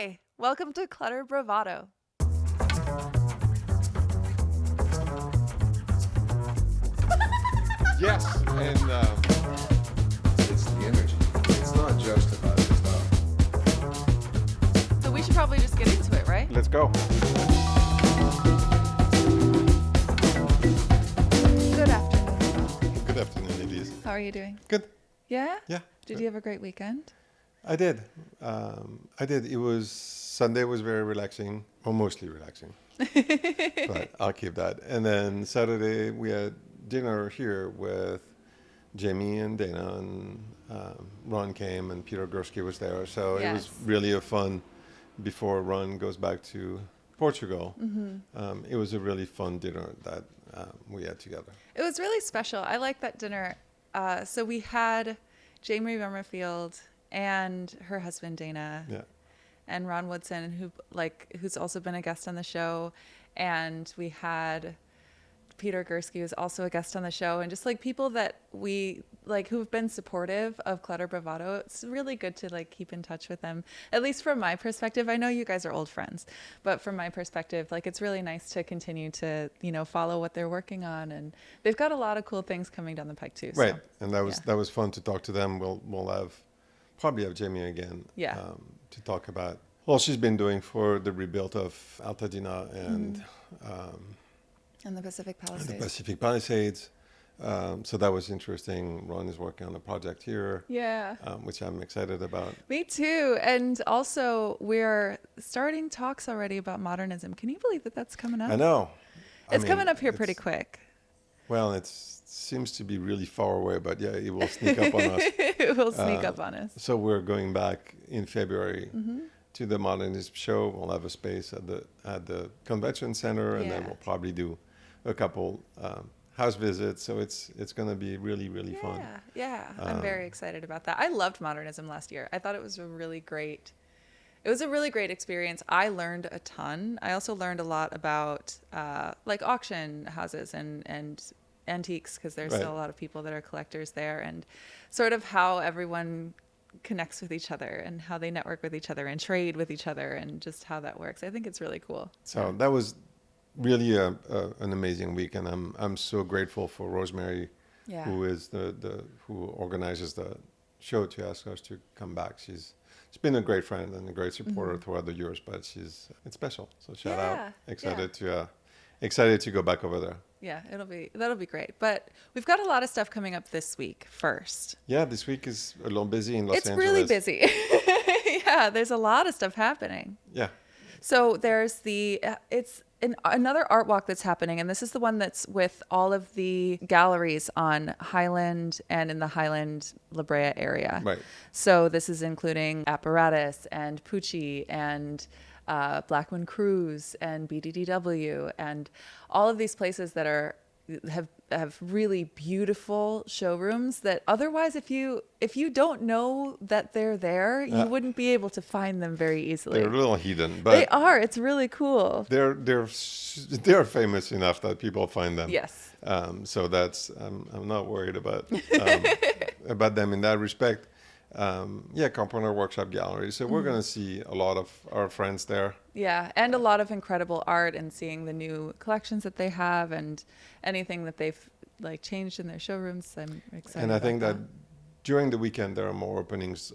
Hi, welcome to Clutter Bravado. Yes, and it's the energy. It's not just about the stuff. So we should probably just get into it, right? Let's go. Good afternoon. Good afternoon, Elyse. How are you doing? Good. Yeah? Yeah. Did you have a great weekend? I did. It was Sunday was very relaxing, or mostly relaxing, but I'll keep that. And then Saturday we had dinner here with Jamie and Dana, and Ron came, and Peter Gursky was there. So it was Yes. really a fun. Before Ron goes back to Portugal, it was a really fun dinner that we had together. It was really special. I like that dinner. So we had Jamie Rummerfield and her husband Dana Yeah. and Ron Woodson, who's also been a guest on the show, and we had Peter Gursky, who's also a guest on the show, and just like people that we like who've been supportive of Clutter Bravado. It's really good to like keep in touch with them, at least from my perspective. I know you guys are old friends, but from my perspective, like it's really nice to continue to follow what they're working on, and they've got a lot of cool things coming down the pike too. Right, So, and that was fun to talk to them. We'll probably have Jamie again. Yeah. To talk about all she's been doing for the rebuild of Altadena and and the Pacific the Palisades. Pacific Palisades. So that was interesting. Ron is working on a project here, Yeah. which I'm excited about. Me too. And also, we're starting talks already about modernism. Can you believe that that's coming up? I know. It's coming up here pretty quick. Well, it seems to be really far away, but yeah, it will sneak up on us. It will sneak up on us. So we're going back in February to the Modernism show. We'll have a space at the convention center, and then Yeah. we'll probably do a couple house visits. So it's going to be really, really fun. Yeah. I'm very excited about that. I loved modernism last year. I thought it was a really great experience. I learned a ton. I also learned a lot about like auction houses and antiques, because there's still a lot of people that are collectors there, and sort of how everyone connects with each other and how they network with each other and trade with each other and just how that works. I think it's really cool. So that was really an amazing week, and I'm so grateful for Rosemary, Yeah. who is who organizes the show, to ask us to come back. She's been a great friend and a great supporter throughout the years, but it's special. So shout out! Excited to go back over there. Yeah, that'll be great. But we've got a lot of stuff coming up this week first. Yeah, this week is a little busy in Los It's Angeles. really busy. Yeah, there's a lot of stuff happening. Yeah. So there's another art walk that's happening, and this is the one that's with all of the galleries on Highland and in the Highland La Brea area. Right. So this is including Apparatus and Pucci and Blackman Cruise and BDDW and all of these places that have really beautiful showrooms that otherwise, if you don't know that they're there, you wouldn't be able to find them very easily. They're a little hidden, but They are. It's really cool. they're famous enough that people find them. Yes. So that's I'm not worried about them in that respect. Component Workshop Gallery. So we're going to see a lot of our friends there. Yeah, and a lot of incredible art, and seeing the new collections that they have and anything that they've like changed in their showrooms. I'm excited. And I think about that during the weekend there are more openings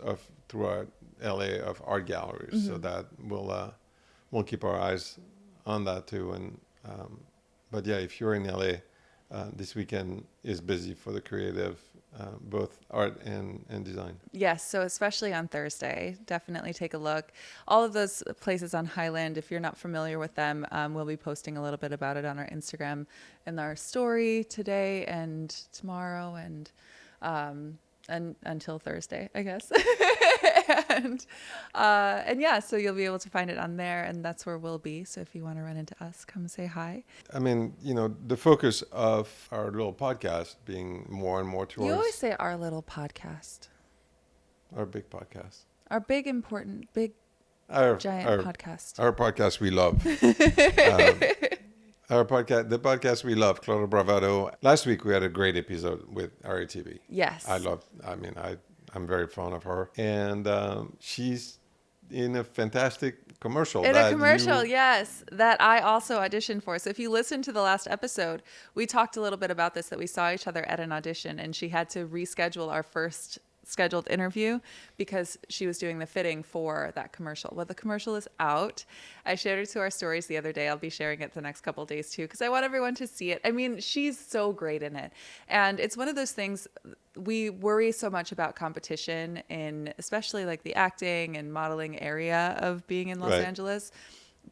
throughout LA of art galleries. So that we'll keep our eyes on that too. And but yeah, if you're in LA, this weekend is busy for the creative, both art and design. Yes, so especially on Thursday, definitely take a look. All of those places on Highland, if you're not familiar with them, we'll be posting a little bit about it on our Instagram and our story today and tomorrow and until Thursday, I guess. and yeah, so you'll be able to find it on there, and that's where we'll be. So if you want to run into us, come say hi. I mean, the focus of our little podcast being more and more towards You always say our little podcast, our big podcast, our big important, big our giant podcast. Our podcast we love. Our podcast, the podcast we love, Clutter Bravado. Last week we had a great episode with RATV. Yes. I'm very fond of her. And she's in a fantastic commercial. In a commercial, you, yes, that I also auditioned for. So if you listen to the last episode, we talked a little bit about this, that we saw each other at an audition and she had to reschedule our first scheduled interview because she was doing the fitting for that commercial. Well, the commercial is out. I shared it to our stories the other day. I'll be sharing it the next couple of days too because I want everyone to see it. I mean, she's so great in it. And it's one of those things, we worry so much about competition in especially like the acting and modeling area of being in Los right. Angeles.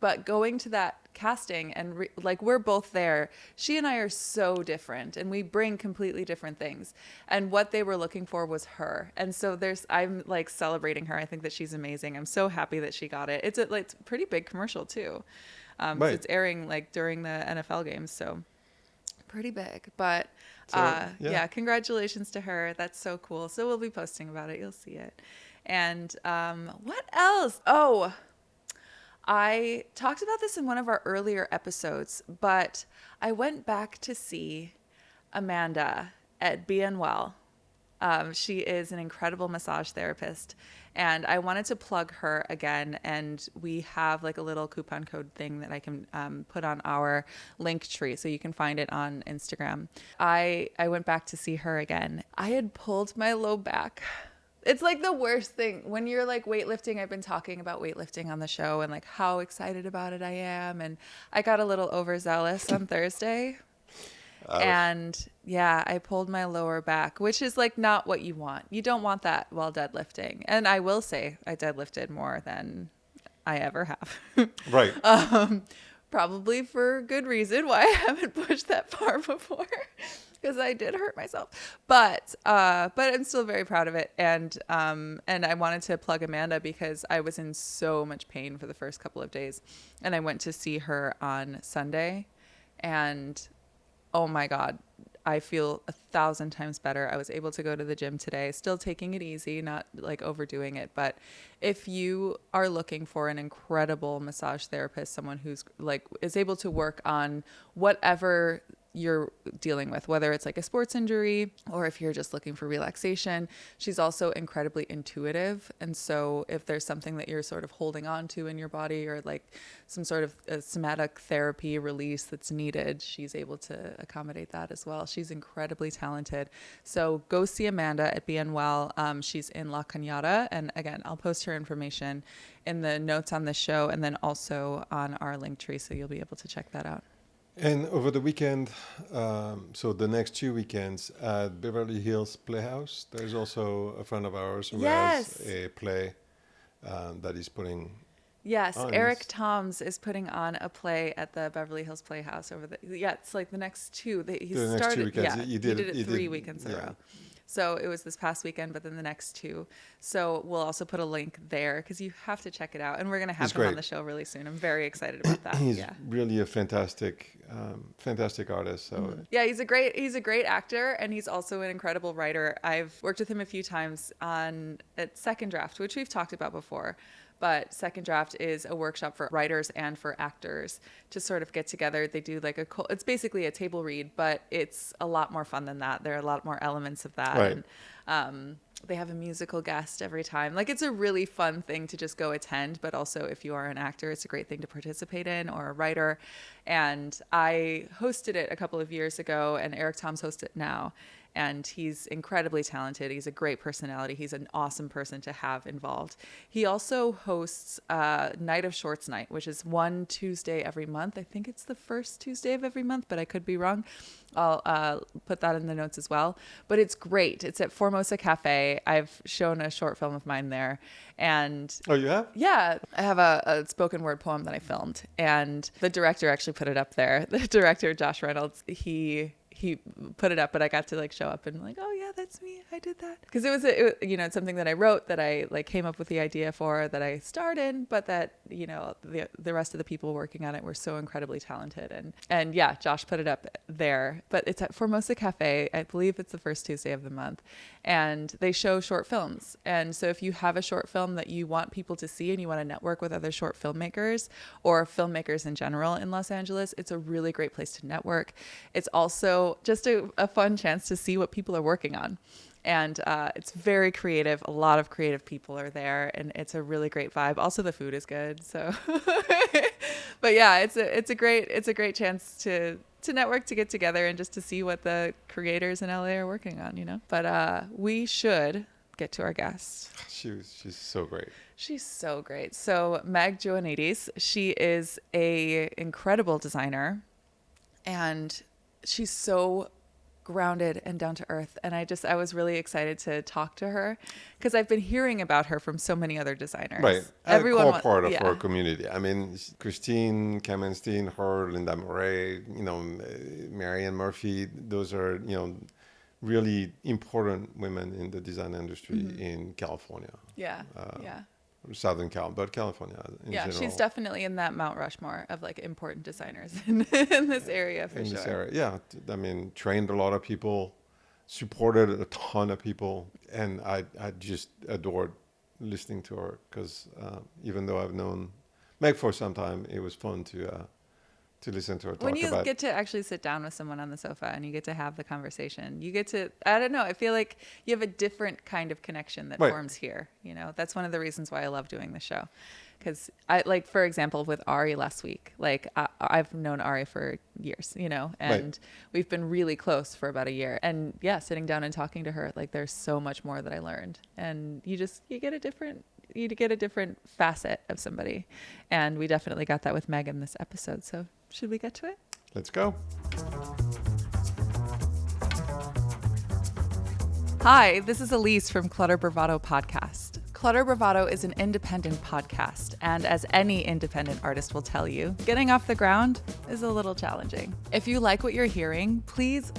But going to that casting and like we're both there, she and I are so different and we bring completely different things. And what they were looking for was her. And so I'm like celebrating her. I think that she's amazing. I'm so happy that she got it. It's a pretty big commercial too. So Right. it's airing like during the NFL games. So pretty big. But So, yeah, congratulations to her. That's so cool. So we'll be posting about it. You'll see it. And what else? Oh, I talked about this in one of our earlier episodes, but I went back to see Amanda at Bien Well. She is an incredible massage therapist, and I wanted to plug her again. And we have like a little coupon code thing that I can put on our link tree, so you can find it on Instagram. I went back to see her again. I had pulled my low back. It's like the worst thing when you're like weightlifting. I've been talking about weightlifting on the show and like how excited about it I am. And I got a little overzealous on Thursday. And yeah, I pulled my lower back, which is like not what you want. You don't want that while deadlifting. And I will say I deadlifted more than I ever have. right. Probably for good reason why I haven't pushed that far before. Because I did hurt myself, but I'm still very proud of it, and I wanted to plug Amanda because I was in so much pain for the first couple of days, and I went to see her on Sunday, and oh my God, I feel 1,000 times better. I was able to go to the gym today, still taking it easy, not like overdoing it, but if you are looking for an incredible massage therapist, someone who's like is able to work on whatever you're dealing with, whether it's like a sports injury or if you're just looking for relaxation. She's also incredibly intuitive. And so if there's something that you're sort of holding on to in your body or like some sort of a somatic therapy release that's needed, she's able to accommodate that as well. She's incredibly talented. So go see Amanda at Bien Well. She's in La Cañada. And again, I'll post her information in the notes on the show and then also on our link tree. So you'll be able to check that out. And over the weekend, so the next 2 weekends at Beverly Hills Playhouse, there's also a friend of ours who Yes. has a play that he's putting. Yes, on. Eric Toms is putting on a play at the Beverly Hills Playhouse it's like the next two. He The next 2 weekends. Yeah, he did it 3 weekends in a row. So it was this past weekend, but then the next two. So we'll also put a link there because you have to check it out. And we're going to have him on the show really soon. I'm very excited about that. He's really a fantastic artist. So yeah, he's a great actor, and he's also an incredible writer. I've worked with him a few times at Second Draft, which we've talked about before. But Second Draft is a workshop for writers and for actors to sort of get together. They do like it's basically a table read, but it's a lot more fun than that. There are a lot more elements of that. Right. And they have a musical guest every time. Like it's a really fun thing to just go attend, but also if you are an actor, it's a great thing to participate in, or a writer. And I hosted it a couple of years ago, and Eric Toms hosts it now. And he's incredibly talented. He's a great personality. He's an awesome person to have involved. He also hosts Night of Shorts Night, which is one Tuesday every month. I think it's the first Tuesday of every month, but I could be wrong. I'll put that in the notes as well. But it's great. It's at Formosa Cafe. I've shown a short film of mine there. And oh, you have? Yeah, I have a spoken word poem that I filmed. And the director actually put it up there. The director, Josh Reynolds, he put it up, but I got to like show up and like, oh yeah, that's me. I did that. Because it was it's something that I wrote, that I like came up with the idea for, that I starred in, but that, the rest of the people working on it were so incredibly talented. And yeah, Josh put it up there, but it's at Formosa Cafe. I believe it's the first Tuesday of the month. And they show short films. And so if you have a short film that you want people to see and you want to network with other short filmmakers or filmmakers in general in Los Angeles, it's a really great place to network. It's also just a fun chance to see what people are working on. And it's very creative. A lot of creative people are there, and it's a really great vibe. Also, the food is good. So, but yeah, it's a great chance to network, to get together, and just to see what the creators in LA are working on, you know. But we should get to our guest. She's so great. She's so great. So Meg Joannides, she is a incredible designer, and she's so grounded and down to earth. And I was really excited to talk to her because I've been hearing about her from so many other designers. Right. Everyone a part of our community. I mean, Christine Kamenstein, her, Linda Moret, Marianne Murphy, those are, really important women in the design industry in California. Yeah. Southern but California in general. She's definitely in that Mount Rushmore of like important designers in this area for sure. This area, yeah. I mean, trained a lot of people, supported a ton of people, and I just adored listening to her because even though I've known Meg for some time, it was fun to listen to her talk about. When you get to actually sit down with someone on the sofa and you get to have the conversation, you get to, I don't know, I feel like you have a different kind of connection that forms here. That's one of the reasons why I love doing the show. Because for example, with Ari last week, I've known Ari for years, and we've been really close for about a year. And yeah, sitting down and talking to her, there's so much more that I learned. And you get a different facet of somebody. And we definitely got that with Meg in this episode. So should we get to it? Let's go. Hi, this is Elyse from Clutter Bravado podcast. Clutter Bravado is an independent podcast, and as any independent artist will tell you, getting off the ground is a little challenging. If you like what you're hearing, please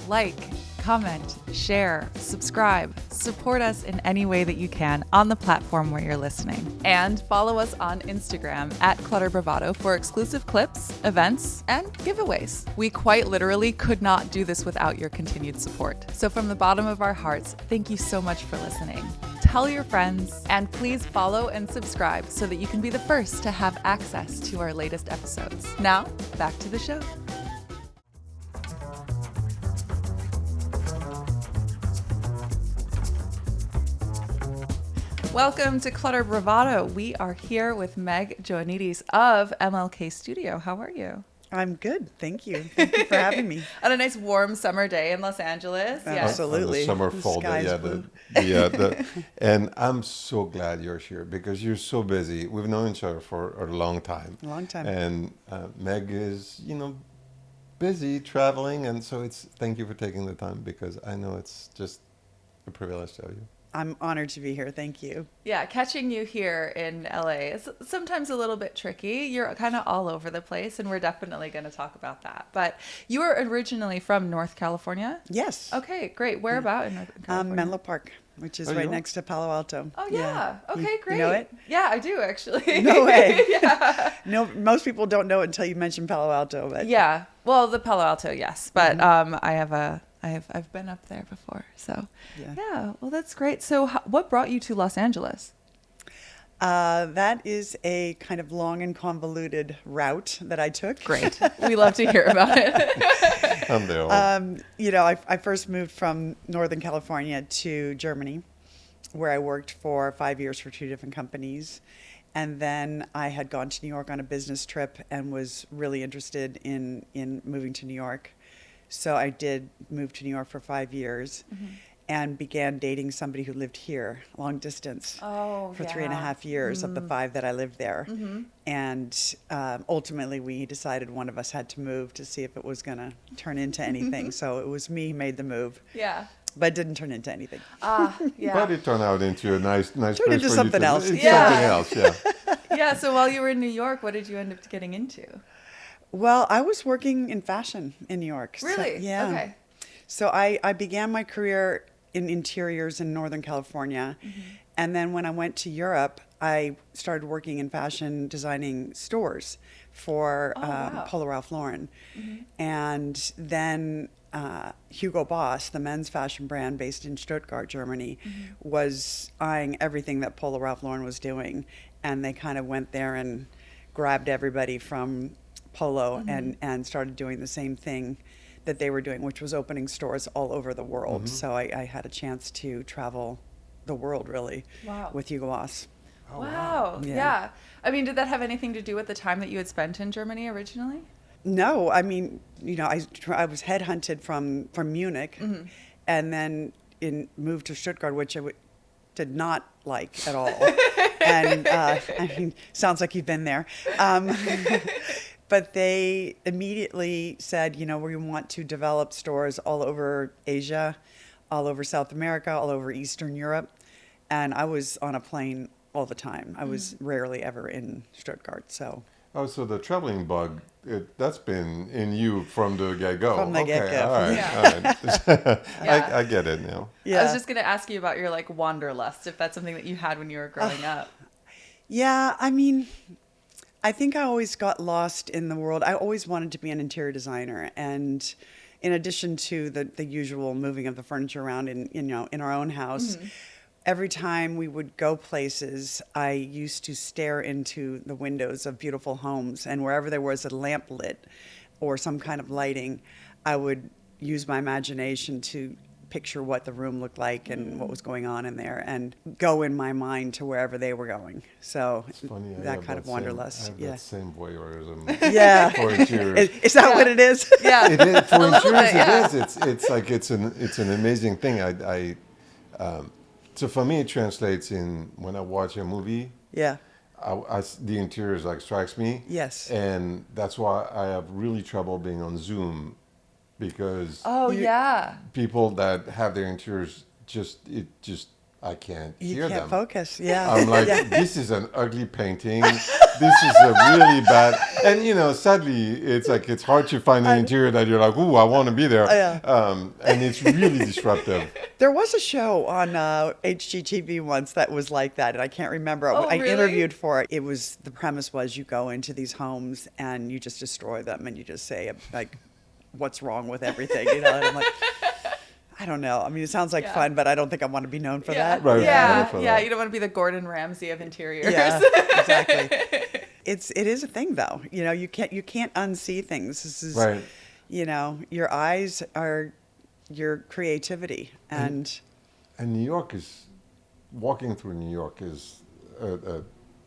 comment, share, subscribe, support us in any way that you can on the platform where you're listening. And follow us on Instagram at Clutter Bravado for exclusive clips, events, and giveaways. We quite literally could not do this without your continued support. So from the bottom of our hearts, thank you so much for listening. Tell your friends, and please follow and subscribe so that you can be the first to have access to our latest episodes. Now, back to the show. Welcome to Clutter Bravado. We are here with Meg Joannides of MLK Studio. How are you? I'm good. Thank you. Thank you for having me. On a nice warm summer day in Los Angeles. Absolutely. On the summer fall day. And I'm so glad you're here because you're so busy. We've known each other for a long time. And Meg is, busy traveling. And so thank you for taking the time because I know it's just a privilege to have you. I'm honored to be here. Thank you. Yeah, catching you here in LA is sometimes a little bit tricky. You're kind of all over the place, and we're definitely going to talk about that. But you were originally from North California? Yes. Okay, great. Where about in North California? Menlo Park, which is right next to Palo Alto. Oh, yeah. Okay, great. You know it? Yeah, I do, actually. No way. Yeah. No, most people don't know it until you mention Palo Alto. But yeah. Well, the Palo Alto, yes. But I've been up there before. So, yeah. Well, that's great. So what brought you to Los Angeles? That is a kind of long and convoluted route that I took. Great. We love to hear about it. I first moved from Northern California to Germany, where I worked for 5 years for 2 different companies. And then I had gone to New York on a business trip and was really interested in moving to New York. So I did move to New York for 5 years and began dating somebody who lived here, long distance, for 3.5 years of the 5 that I lived there. And ultimately, we decided one of us had to move to see if it was going to turn into anything. So it was me who made the move. Yeah. But it didn't turn into anything. Yeah. But it turned out into a nice place turned into something else. Something else, yeah. Yeah, so while you were in New York, what did you end up getting into? Well, I was working in fashion in New York. Really? So, yeah. Okay. So I began my career in interiors in Northern California. And then when I went to Europe, I started working in fashion, designing stores for Polo Ralph Lauren. And then Hugo Boss, the men's fashion brand based in Stuttgart, Germany, was eyeing everything that Polo Ralph Lauren was doing. And they kind of went there and grabbed everybody from Polo and started doing the same thing that they were doing, which was opening stores all over the world. So I had a chance to travel the world, really, Wow. with Hugo Boss. Oh, Wow. Yeah. Yeah. I mean, did that have anything to do with the time that you had spent in Germany originally? No, I mean, I was headhunted from Munich, and then moved to Stuttgart, which did not like at all. And I mean, sounds like you've been there. But they immediately said, we want to develop stores all over Asia, all over South America, all over Eastern Europe. And I was on a plane all the time. I was rarely ever in Stuttgart. So Oh, so the traveling bug, that's been in you from the get-go. From the get-go. All right. Yeah. All right. Yeah. I get it now. I was just going to ask you about your like wanderlust, if that's something that you had when you were growing up. Yeah, I mean, I think I always got lost in the world. I always wanted to be an interior designer, and in addition to the usual moving of the furniture around in our own house, every time we would go places, I used to stare into the windows of beautiful homes, and wherever there was a lamp lit or some kind of lighting, I would use my imagination to picture what the room looked like and what was going on in there, and go in my mind to wherever they were going. So It's funny. I that have kind of same- wanderlust. I have Yeah. that same voyeurism Yeah. for interiors. Is that Yeah. what it is? Yeah. It is for A little insurance. bit, yeah. It is. It's like it's an amazing thing. So for me, it translates in when I watch a movie. Yeah. The interiors like strikes me. Yes. And that's why I have really trouble being on Zoom, because Oh, yeah. people that have their interiors I can't You hear can't them. focus. Yeah. I'm like, this is an ugly painting. This is a really bad. And sadly, it's like it's hard to find an interior that you're like, ooh, I want to be there. Yeah. And it's really disruptive. There was a show on HGTV once that was like that, and I can't remember. Oh, I really? interviewed for it. The premise was you go into these homes and you just destroy them, and you just say like, what's wrong with everything, And I'm like, I don't know. I mean, it sounds like Yeah. fun, but I don't think I want to be known for Yeah. that. Right, Yeah. for Yeah. that. You don't want to be the Gordon Ramsay of interiors. Yeah, exactly. It is a thing though. You can't unsee things. This is Right. Your eyes are your creativity, and And walking through New York is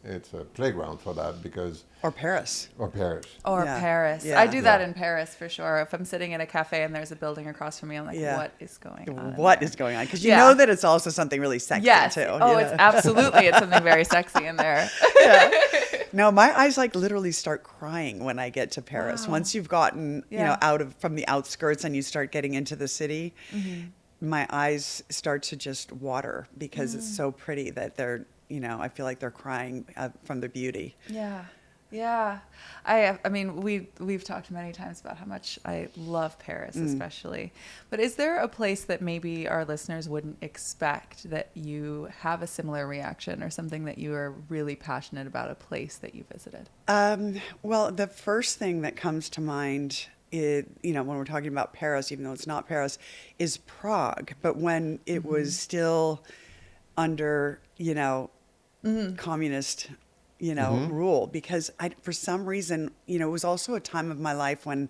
it's a playground for that, because or Paris. or Paris. Or Yeah. Paris. Yeah. I do that Yeah. in Paris for sure. If I'm sitting in a cafe and there's a building across from me, I'm like, Yeah. what is going on? What is going on? Because you Yeah. know that it's also something really sexy Yes. too. Oh, it's absolutely. It's something very sexy in there. No, my eyes like literally start crying when I get to Paris. Wow. Once you've gotten Yeah. from the outskirts and you start getting into the city, my eyes start to just water because it's so pretty that they're I feel like they're crying from the beauty. Yeah. Yeah. I mean, we've talked many times about how much I love Paris, especially. But is there a place that maybe our listeners wouldn't expect that you have a similar reaction, or something that you are really passionate about, a place that you visited? Well, the first thing that comes to mind when we're talking about Paris, even though it's not Paris, is Prague. But when it was still under, communist, rule, because for some reason, it was also a time of my life when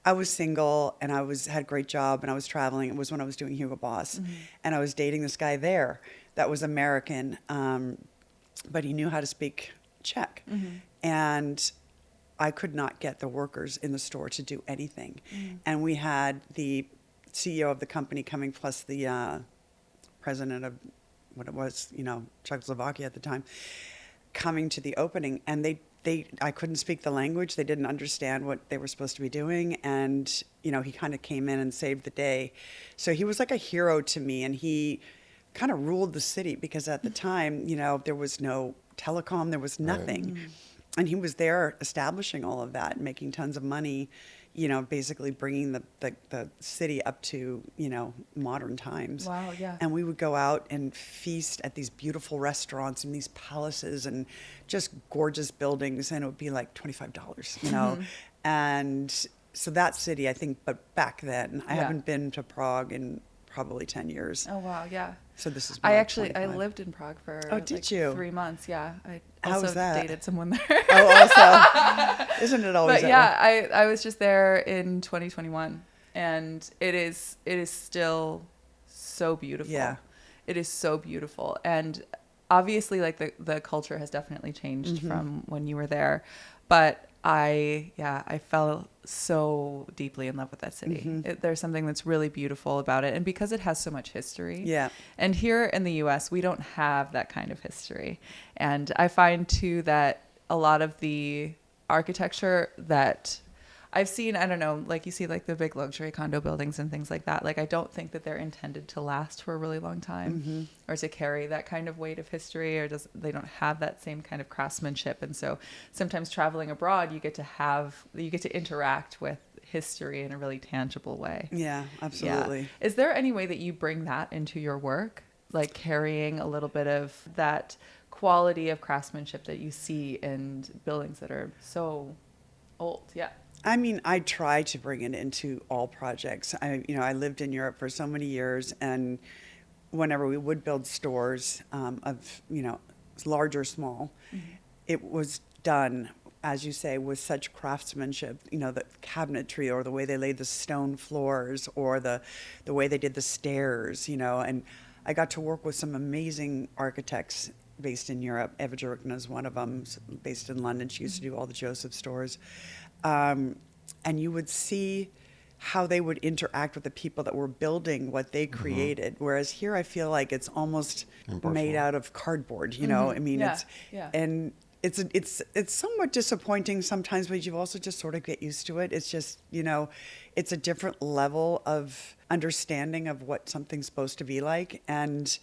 I was single and had a great job and I was traveling. It was when I was doing Hugo Boss, and I was dating this guy there that was American, but he knew how to speak Czech, and I could not get the workers in the store to do anything. And we had the CEO of the company coming, plus the president of what it was, Czechoslovakia at the time, coming to the opening, and I couldn't speak the language. They didn't understand what they were supposed to be doing, and he kind of came in and saved the day. So he was like a hero to me, and he kind of ruled the city, because at the time, there was no telecom, there was nothing. And he was there establishing all of that, making tons of money, basically bringing the city up to, modern times. Wow, yeah. And we would go out and feast at these beautiful restaurants and these palaces and just gorgeous buildings, and it would be like $25, And so that city, I think, but back then, I Yeah. haven't been to Prague in probably 10 years. Oh, wow. Yeah. So this is I more like actually, I 25. lived in Prague for Oh, did like you? 3 months. Yeah. I How also was that? dated someone there. Oh, also, isn't it always But that yeah, way? I was just there in 2021. and it is still so beautiful. Yeah. It is so beautiful. And obviously, like, the culture has definitely changed Mm-hmm. from when you were there. But I fell so deeply in love with that city. Mm-hmm. There's something that's really beautiful about it. And because it has so much history. Yeah. And here in the US, we don't have that kind of history. And I find too that a lot of the architecture that I've seen, I don't know, like you see like the big luxury condo buildings and things like that. Like, I don't think that they're intended to last for a really long time Mm-hmm. or to carry that kind of weight of history, or they don't have that same kind of craftsmanship. And so sometimes traveling abroad, you get to interact with history in a really tangible way. Yeah, absolutely. Yeah. Is there any way that you bring that into your work? Like carrying a little bit of that quality of craftsmanship that you see in buildings that are so old? Yeah. I mean, I try to bring it into all projects. I lived in Europe for so many years, and whenever we would build stores of, large or small, it was done, as you say, with such craftsmanship. The cabinetry, or the way they laid the stone floors, or the way they did the stairs. And I got to work with some amazing architects based in Europe. Eva Jerkna is one of them, based in London. She used to do all the Joseph stores. And you would see how they would interact with the people that were building what they created. Whereas here, I feel like it's almost made out of cardboard. I mean, Yeah, yeah. and it's somewhat disappointing sometimes, but you also just sort of get used to it. It's just, it's a different level of understanding of what something's supposed to be like. And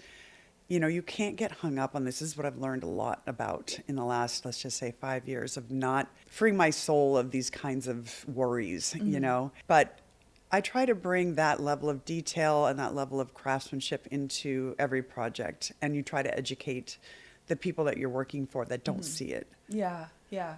you can't get hung up on this. This is what I've learned a lot about in the last, let's just say, 5 years, of not freeing my soul of these kinds of worries, But I try to bring that level of detail and that level of craftsmanship into every project. And you try to educate the people that you're working for that don't see it. Yeah, yeah.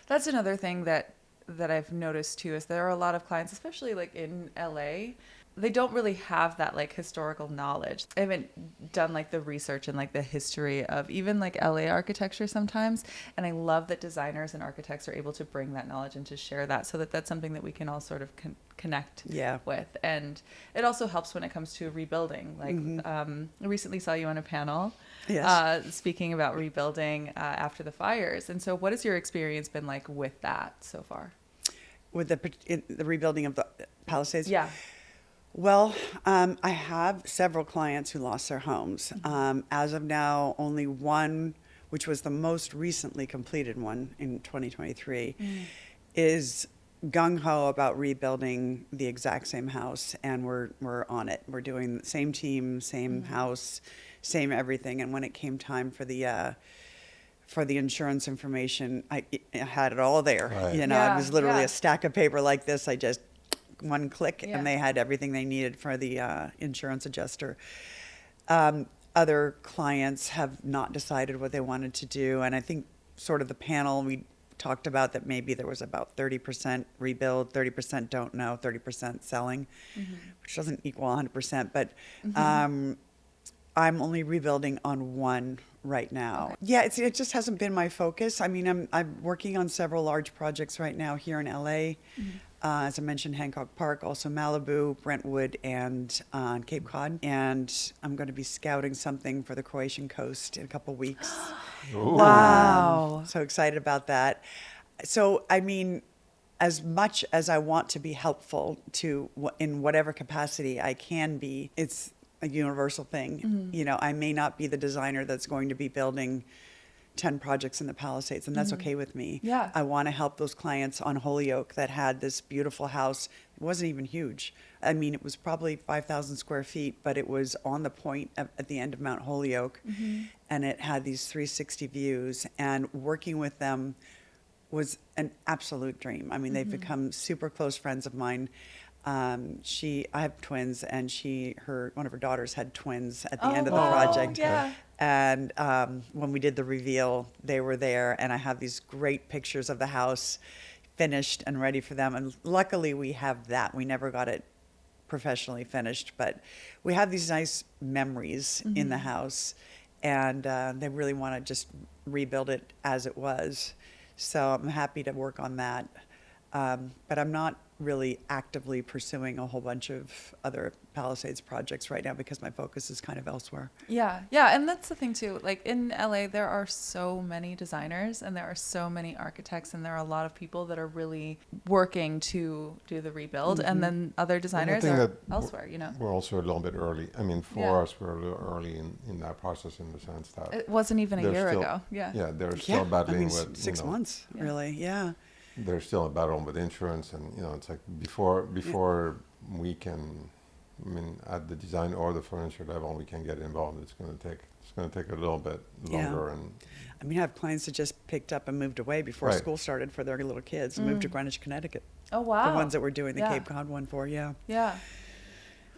That's another thing that I've noticed too, is there are a lot of clients, especially like in LA, they don't really have that like historical knowledge. I haven't done like the research and like the history of even like LA architecture sometimes. And I love that designers and architects are able to bring that knowledge and to share that, so that that's something that we can all sort of connect with. And it also helps when it comes to rebuilding. Like I recently saw you on a panel speaking about rebuilding after the fires. And so what has your experience been like with that so far? With the rebuilding of the Palisades? Yeah. Well, I have several clients who lost their homes. As of now, only one, which was the most recently completed one in 2023, is gung-ho about rebuilding the exact same house, and we're on it. We're doing the same team, same house, same everything. And when it came time for the insurance information, I had it all there. Right. It was literally Yeah. a stack of paper like this. I just one click, Yeah. and they had everything they needed for the insurance adjuster. Other clients have not decided what they wanted to do, and I think sort of the panel, we talked about that maybe there was about 30% rebuild, 30% don't know, 30% selling, which doesn't equal 100%, but I'm only rebuilding on one right now. Okay. Yeah, it just hasn't been my focus. I mean, I'm working on several large projects right now here in LA. As I mentioned, Hancock Park, also Malibu, Brentwood, and Cape Cod. And I'm going to be scouting something for the Croatian coast in a couple weeks. Wow. So excited about that. So, I mean, as much as I want to be helpful to in whatever capacity I can be, it's a universal thing. I may not be the designer that's going to be building 10 projects in the Palisades, and that's okay with me. Yeah. I want to help those clients on Holyoke that had this beautiful house. It wasn't even huge. I mean, it was probably 5,000 square feet, but it was on the point at the end of Mount Holyoke, and it had these 360 views, and working with them was an absolute dream. I mean, they've become super close friends of mine. I have twins, and one of her daughters had twins at the end of the project. Yeah. And when we did the reveal, they were there, and I have these great pictures of the house finished and ready for them. And luckily, we have that. We never got it professionally finished, but we have these nice memories in the house, and they really want to just rebuild it as it was. So I'm happy to work on that. But I'm not really actively pursuing a whole bunch of other Palisades projects right now because my focus is kind of elsewhere. Yeah, yeah, and that's the thing too. Like in LA, there are so many designers and there are so many architects, and there are a lot of people that are really working to do the rebuild, and then other designers think are that elsewhere. You know, We're also a little bit early. I mean, for Yeah. us, we're a little early in that process in the sense that it wasn't even a they're year still- ago. Yeah, yeah, they're Yeah, still I battling mean, with 6 months, Yeah. really. Yeah. There's still a battle with insurance, and it's like before we can, I mean, at the design or the furniture level, we can get involved. It's going to take a little bit longer, and I mean, I have clients that just picked up and moved away before Right. school started for their little kids and moved to Greenwich, Connecticut. Oh wow. The ones that were doing the Yeah. Cape Cod one for, yeah. Yeah.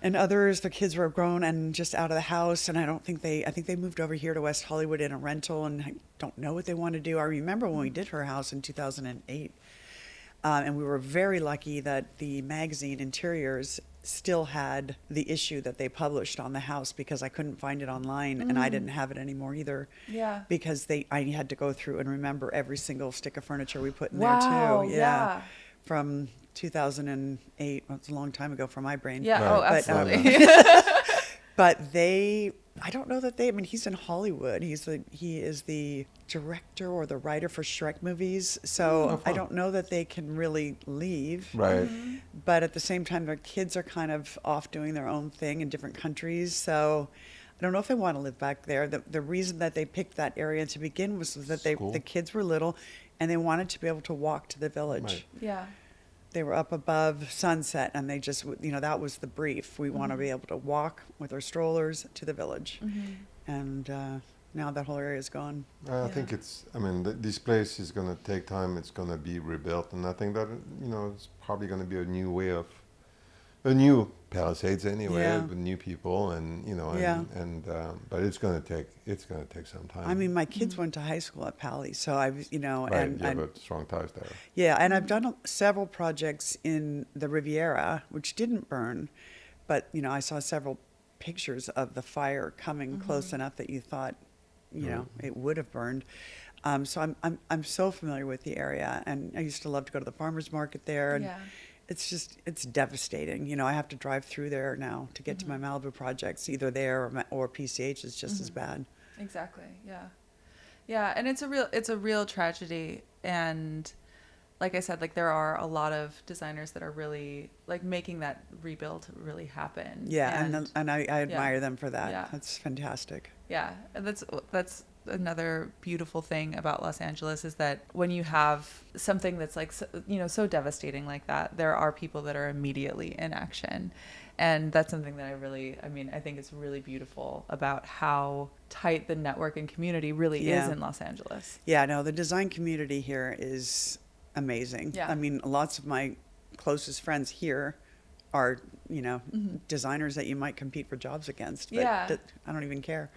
And others, the kids were grown and just out of the house, and I think they moved over here to West Hollywood in a rental, and I don't know what they want to do. I remember when we did her house in 2008, and we were very lucky that the magazine Interiors still had the issue that they published on the house because I couldn't find it online, and I didn't have it anymore either. Yeah. Because I had to go through and remember every single stick of furniture we put in Wow, there too. yeah. From 2008. Well, it's a long time ago for my brain. Yeah. Right. Oh, But, absolutely. But I don't know that I mean, he's in Hollywood. He is the director or the writer for Shrek movies. So I fun. don't know that they can really leave. right. But at the same time, their kids are kind of off doing their own thing in different countries. So I don't know if they want to live back there. The reason that they picked that area to begin was that School. the kids were little and they wanted to be able to walk to the village. Right. Yeah. They were up above Sunset, and they just, that was the brief. We want to be able to walk with our strollers to the village. And now that whole area is gone. I think this place is going to take time. It's going to be rebuilt, and I think that it's probably going to be a new Palisades anyway, Yeah. with new people, and Yeah. but it's going to take some time. I mean, my kids went to high school at Pali, so I was, right, and you have strong ties there. yeah, and I've done several projects in the Riviera, which didn't burn, but I saw several pictures of the fire coming close enough that you thought, it would have burned. So I'm so familiar with the area, and I used to love to go to the farmers market there, and Yeah. it's devastating. I have to drive through there now to get to my Malibu projects, either there or PCH is just as bad. Exactly. Yeah. Yeah, and it's a real tragedy, and like I said, like there are a lot of designers that are really like making that rebuild really happen. Yeah, and I admire them for that. Yeah. That's fantastic. Yeah, and that's another beautiful thing about Los Angeles is that when you have something that's like so devastating like that, there are people that are immediately in action. And that's something that I think it's really beautiful about how tight the network and community really is in Los Angeles. Yeah, no, the design community here is amazing. Yeah. I mean, lots of my closest friends here are, designers that you might compete for jobs against. But Yeah. I don't even care.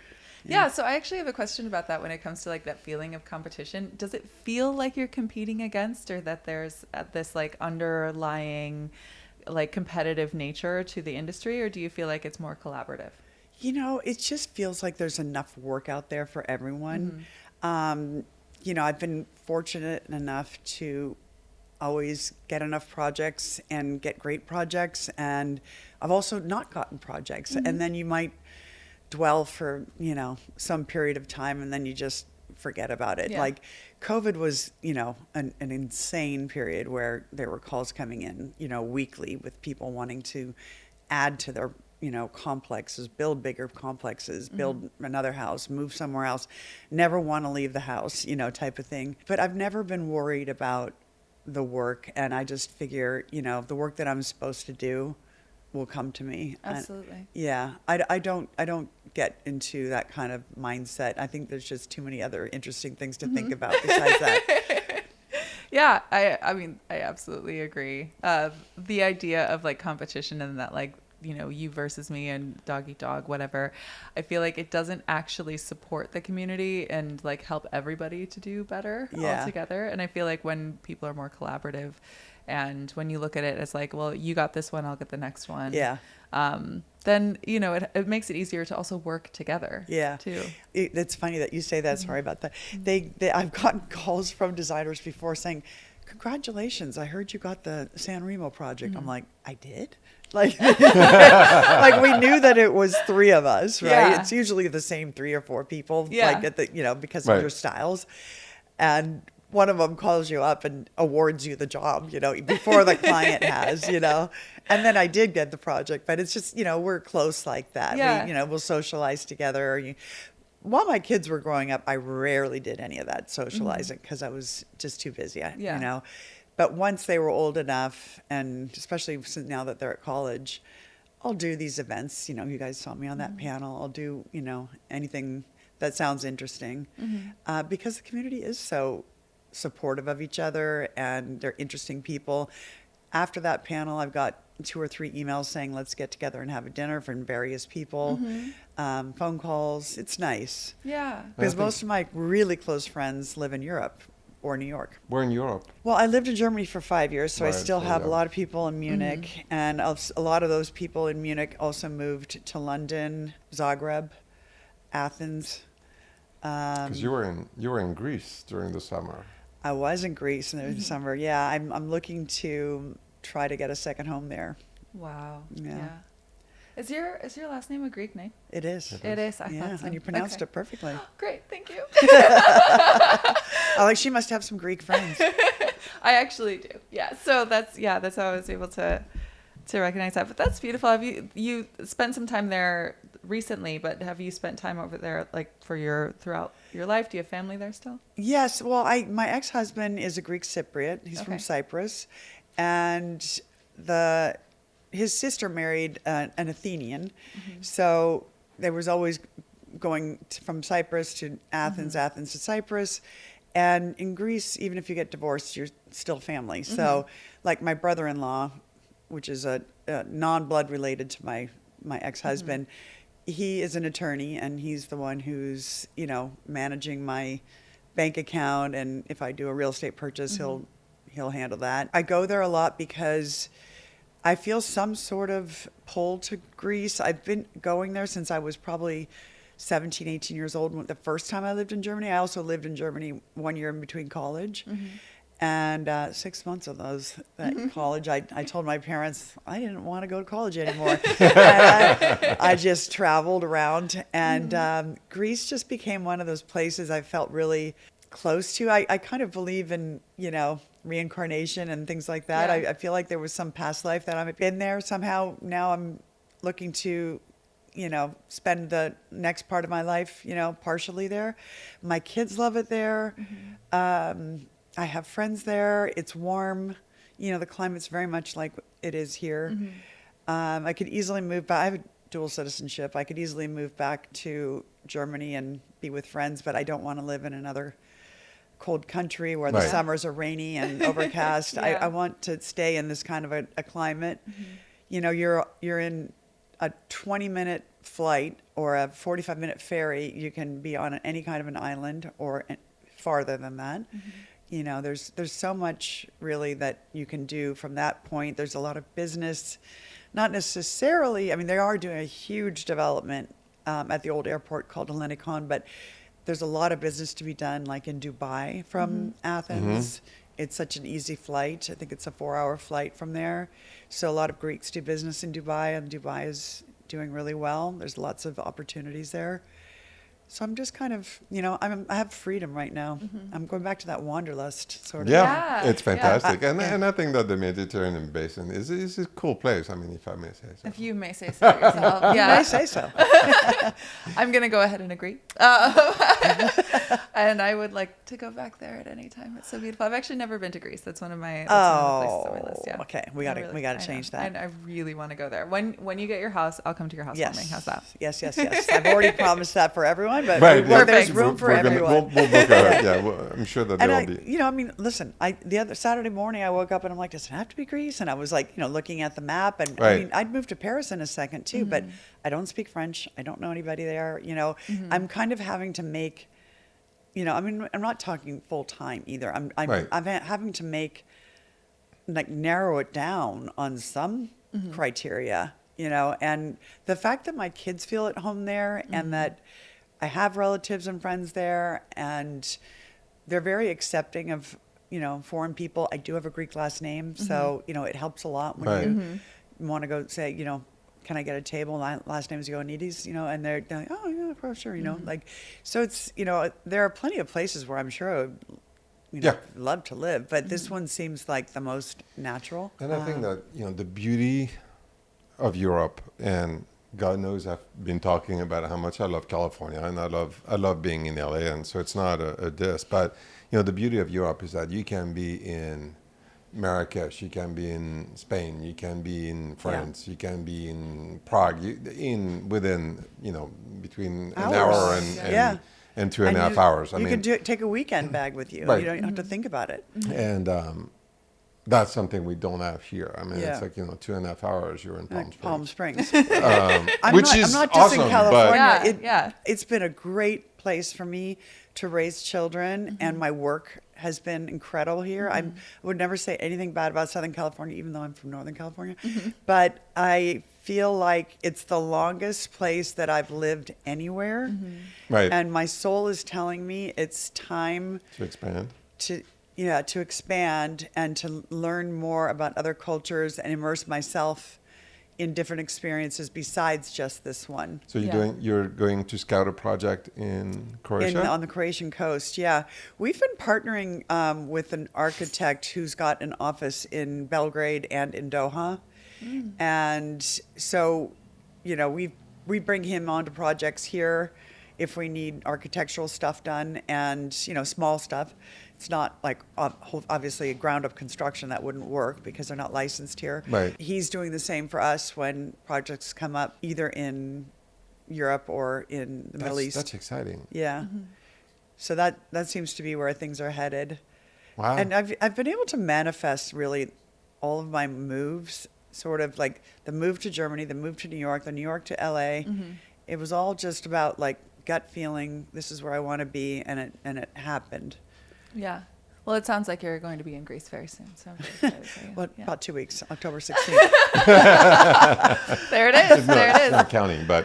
Yeah, so I actually have a question about that when it comes to like that feeling of competition. Does it feel like you're competing against, or that there's this like underlying like competitive nature to the industry, or do you feel like it's more collaborative? It just feels like there's enough work out there for everyone. I've been fortunate enough to always get enough projects and get great projects, and I've also not gotten projects. And then you might dwell for, some period of time, and then you just forget about it. Yeah. Like COVID was, an insane period where there were calls coming in, weekly with people wanting to add to their, complexes, build bigger complexes, build another house, move somewhere else, never want to leave the house, type of thing. But I've never been worried about the work, and I just figure, the work that I'm supposed to do will come to me. Absolutely. Yeah, I don't get into that kind of mindset. I think there's just too many other interesting things to think about besides that. Yeah, I mean, I absolutely agree. The idea of like competition and that like, you versus me and dog eat dog, whatever, I feel like it doesn't actually support the community and like help everybody to do better altogether. And I feel like when people are more collaborative and when you look at it as like, well, you got this one, I'll get the next one. Yeah. Then, it makes it easier to also work together. Yeah. Too. It's funny that you say that. Sorry about that. I've gotten calls from designers before saying, congratulations, I heard you got the San Remo project. I'm like, I did? Like, like we knew that it was 3 of us, right? Yeah. It's usually the same 3 or 4 people, Yeah. like at the, because Right. of your styles. And one of them calls you up and awards you the job, before the client has, And then I did get the project, but it's just, we're close like that. Yeah. We'll socialize together. While my kids were growing up, I rarely did any of that socializing because I was just too busy, Yeah. But once they were old enough, and especially since now that they're at college, I'll do these events. You guys saw me on that panel. I'll do, anything that sounds interesting because the community is so supportive of each other and they're interesting people. After that panel, I've got 2 or 3 emails saying, let's get together and have a dinner from various people, phone calls. It's nice. Yeah. Because think- most of my really close friends live in Europe or New York. We're in Europe. Well, I lived in Germany for 5 years, so I Right, still so have a yeah. lot of people in Munich. And a lot of those people in Munich also moved to London, Zagreb, Athens. Because you were in Greece during the summer. I was in Greece in the summer. Yeah, I'm looking to try to get a second home there. Wow. Yeah. Yeah. Is your last name a Greek name? It is. It is. I Yeah, thought so. and you pronounced Okay. it perfectly. Great. Thank you. She must have some Greek friends. I actually do. Yeah. So that's how I was able to recognize that. But that's beautiful. Have you spent some time there recently, but have you spent time over there like throughout your life? Do you have family there still? Yes. Well, my ex-husband is a Greek Cypriot. He's from Okay. Cyprus, and his sister married an Athenian, so there was always going from Cyprus to Athens, Athens to Cyprus. And in Greece, even if you get divorced, you're still family. So like my brother-in-law, which is a non-blood related to my ex-husband, he is an attorney and he's the one who's, managing my bank account. And if I do a real estate purchase, he'll handle that. I go there a lot because I feel some sort of pull to Greece. I've been going there since I was probably 17, 18 years old. The first time I lived in Germany, I also lived in Germany 1 year in between college. And 6 months of that college, I told my parents I didn't want to go to college anymore. And I just traveled around. And Greece just became one of those places I felt really close to. I kind of believe in, reincarnation and things like that. Yeah. I feel like there was some past life that I've been there somehow. Now I'm looking to, spend the next part of my life, partially there. My kids love it there. I have friends there. It's warm. The climate's very much like it is here. I could easily move back. I have a dual citizenship. I could easily move back to Germany and be with friends, but I don't want to live in another cold country where the Right. summers are rainy and overcast. Yeah. I want to stay in this kind of a climate. You're in a 20-minute flight or a 45-minute ferry. You can be on any kind of an island or farther than that. There's so much really that you can do from that point. There's a lot of business, not necessarily. I mean, they are doing a huge development at the old airport called Helenikon, but there's a lot of business to be done, like in Dubai from Athens. It's such an easy flight. I think it's a 4-hour flight from there. So a lot of Greeks do business in Dubai, and Dubai is doing really well. There's lots of opportunities there. So I'm just kind of, I have freedom right now. I'm going back to that wanderlust sort of. Yeah, Yeah, it's fantastic. yeah. And I think that the Mediterranean basin is a cool place. I mean, if I may say so. If you may say so yourself. Yeah. I say so. I'm going to go ahead and agree. And I would like to go back there at any time. It's so beautiful. I've actually never been to Greece. That's one of the places on my list. Yeah. Okay. We I got to really- I change know. that. And I really want to go there. When you get your house, I'll come to your house for me. How's that? Yes. I've already promised that for everyone, but Right, yeah. there's Perfect. room for We're gonna- everyone. We'll book a, I'm sure that And there I, will be. listen, the other Saturday morning I woke up and I'm like, does it have to be Greece? And I was like, looking at the map, and Right. I'd moved to Paris in a second too, but I don't speak French. I don't know anybody there. I'm kind of having to make, I'm not talking full time either. I'm Right. having to make, narrow it down on some criteria, and the fact that my kids feel at home there and that I have relatives and friends there, and they're very accepting of foreign people. I do have a Greek last name, so, it helps a lot when Right. you want to go say, can I get a table? My last name is Joannides, and they're like, oh, yeah, of course, sure, like, so it's, there are plenty of places where I'm sure I would, Yeah. love to live, but this one seems like the most natural. And I think that, the beauty of Europe, and God knows I've been talking about how much I love California, and I love being in LA, and so it's not a diss, but the beauty of Europe is that you can be in Marrakesh, you can be in Spain, you can be in France, you can be in Prague, within between an hour Hours. Yeah. and 2.5 you, hours. You could take a weekend bag with you. Right. You don't have to think about it. And that's something we don't have here. I mean, Yeah. it's like 2.5 hours you're in Palm Springs. Palm Springs. Which is I'm not awesome, dissing but- California. Yeah. It's been a great place for me to raise children, and my work has been incredible here. I would never say anything bad about Southern California, even though I'm from Northern California. But I feel like it's the longest place that I've lived anywhere. Right. And my soul is telling me it's time To expand. to expand and to learn more about other cultures and immerse myself in different experiences besides just this one. So you're going to scout a project in Croatia? On the Croatian coast, yeah. We've been partnering with an architect who's got an office in Belgrade and in Doha. And so, we bring him onto projects here if we need architectural stuff done and, small stuff. It's not like obviously a ground up construction that wouldn't work because they're not licensed here. Right. He's doing the same for us when projects come up either in Europe or in the Middle East. That's exciting. Yeah. So that seems to be where things are headed. Wow. And I've been able to manifest really all of my moves, sort of like the move to Germany, the move to New York, the New York to LA. It was all just about like gut feeling, this is where I want to be, and it happened. Yeah. Well, it sounds like you're going to be in Greece very soon. So I'm very excited for you. Well, Yeah. about 2 weeks, October 16th. There it is. There it It's is. not counting, but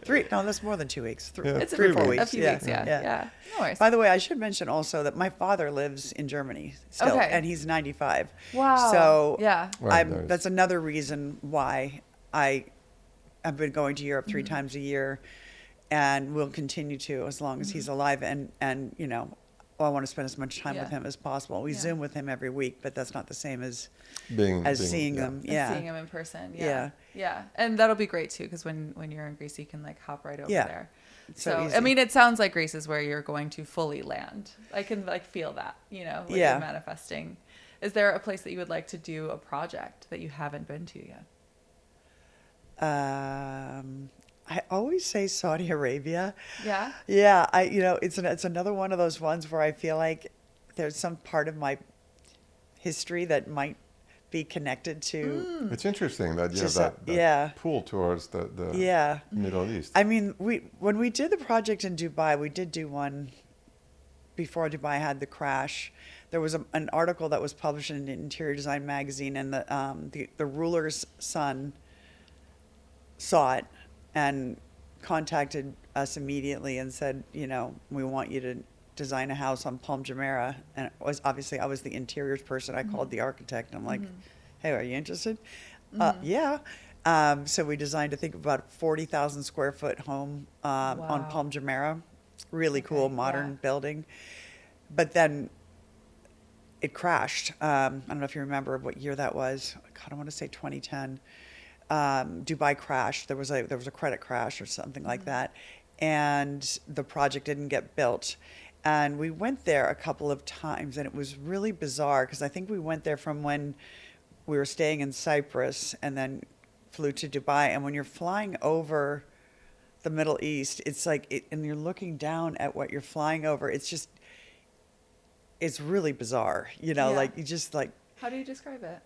That's more than 2 weeks. It's three or 4 a weeks. few weeks. Yeah. No worries. By the way, I should mention also that my father lives in Germany still, Okay. and he's 95. Wow. So Yeah. Right, there's- that's another reason why I've been going to Europe 3 times a year, and will continue to as long as he's alive. And I want to spend as much time with him as possible. We Zoom with him every week, but that's not the same as seeing them. And seeing him in person. Yeah. Yeah. Yeah. And that'll be great too, because when you're in Greece, you can like hop right over there. So I easy. mean, it sounds like Greece is where you're going to fully land. I can like feel that, what you're manifesting. Is there a place that you would like to do a project that you haven't been to yet? I always say Saudi Arabia. Yeah. Yeah, it's another one of those ones where I feel like there's some part of my history that might be connected to. it's interesting that you have Just that pull towards the Middle East. I mean, when we did the project in Dubai, we did do one before Dubai had the crash. There was an article that was published in Interior Design magazine, and the ruler's son saw it and contacted us immediately and said, we want you to design a house on Palm Jumeirah. And it was obviously, I was the interiors person. I called the architect. I'm like, hey, are you interested? Yeah. So we designed, I think, about a 40,000 square foot home on Palm Jumeirah. Really cool, modern building. But then it crashed. I don't know if you remember what year that was. God, I want to say 2010. Dubai crashed. There was a credit crash or something like that, and the project didn't get built. And we went there a couple of times, and it was really bizarre because I think we went there from when we were staying in Cyprus and then flew to Dubai. And when you're flying over the Middle East, it's like, and you're looking down at what you're flying over. It's really bizarre, like you just like. How do you describe it?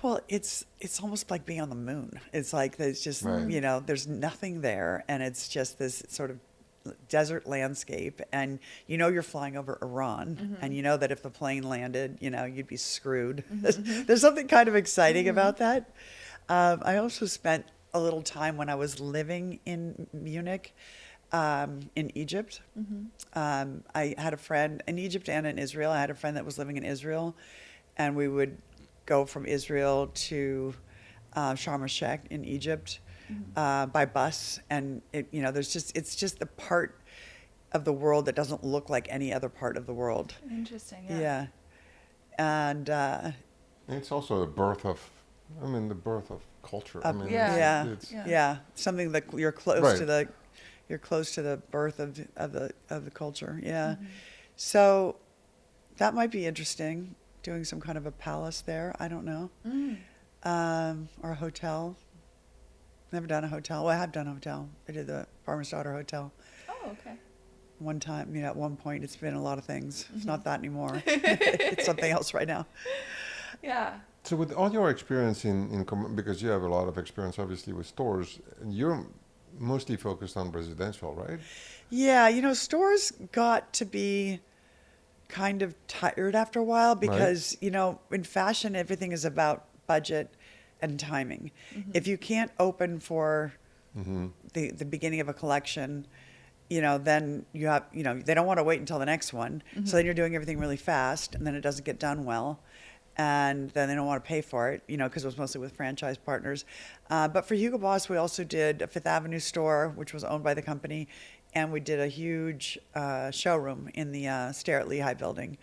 Well, it's almost like being on the moon. It's like there's just, Right. there's nothing there, and it's just this sort of desert landscape, and you're flying over Iran, and you know that if the plane landed, you'd be screwed. There's something kind of exciting about that. I also spent a little time when I was living in Munich in Egypt. I had a friend in Egypt and in Israel. I had a friend that was living in Israel, and we would go from Israel to Sharm el-Sheikh in Egypt by bus. And it's just the part of the world that doesn't look like any other part of the world. Interesting. Yeah, and It's also the birth of culture. I mean, Yeah. it's yeah, something that you're close Right. to the birth of the culture. Yeah, so that might be interesting. Doing some kind of a palace there. I don't know, or a hotel. Never done a hotel. Well, I have done a hotel. I did the Farmer's Daughter Hotel Oh, okay. one time. At one point, it's been a lot of things. It's not that anymore. It's something else right now. Yeah. So with all your experience because you have a lot of experience obviously with stores, you're mostly focused on residential, right? Yeah, stores got to be kind of tired after a while because, in fashion, everything is about budget and timing. If you can't open for the beginning of a collection, then you have, they don't want to wait until the next one. So then you're doing everything really fast, and then it doesn't get done well. And then they don't want to pay for it, because it was mostly with franchise partners. But for Hugo Boss, we also did a Fifth Avenue store, which was owned by the company, and we did a huge showroom in the Stair at Lehigh building.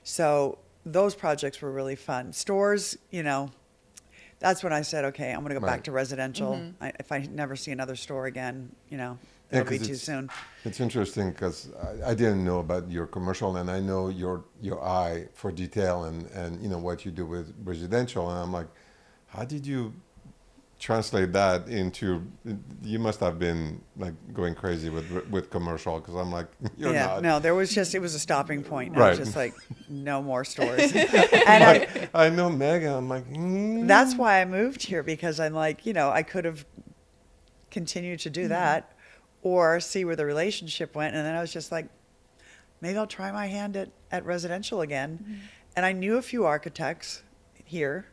So those projects were really fun. Stores, that's when I said, okay, I'm going to go back to residential. If I never see another store again, it'll be too soon. It's interesting because I didn't know about your commercial, and I know your eye for detail and what you do with residential, and I'm like, how did you translate that into? You must have been like going crazy with commercial, because I'm like, you're not. No, it was a stopping point. I Right. was just like, no more stores. And I know Meg, and I'm like, that's why I moved here, because I'm like, I could have continued to do that or see where the relationship went. And then I was just like, maybe I'll try my hand at residential again. And I knew a few architects here,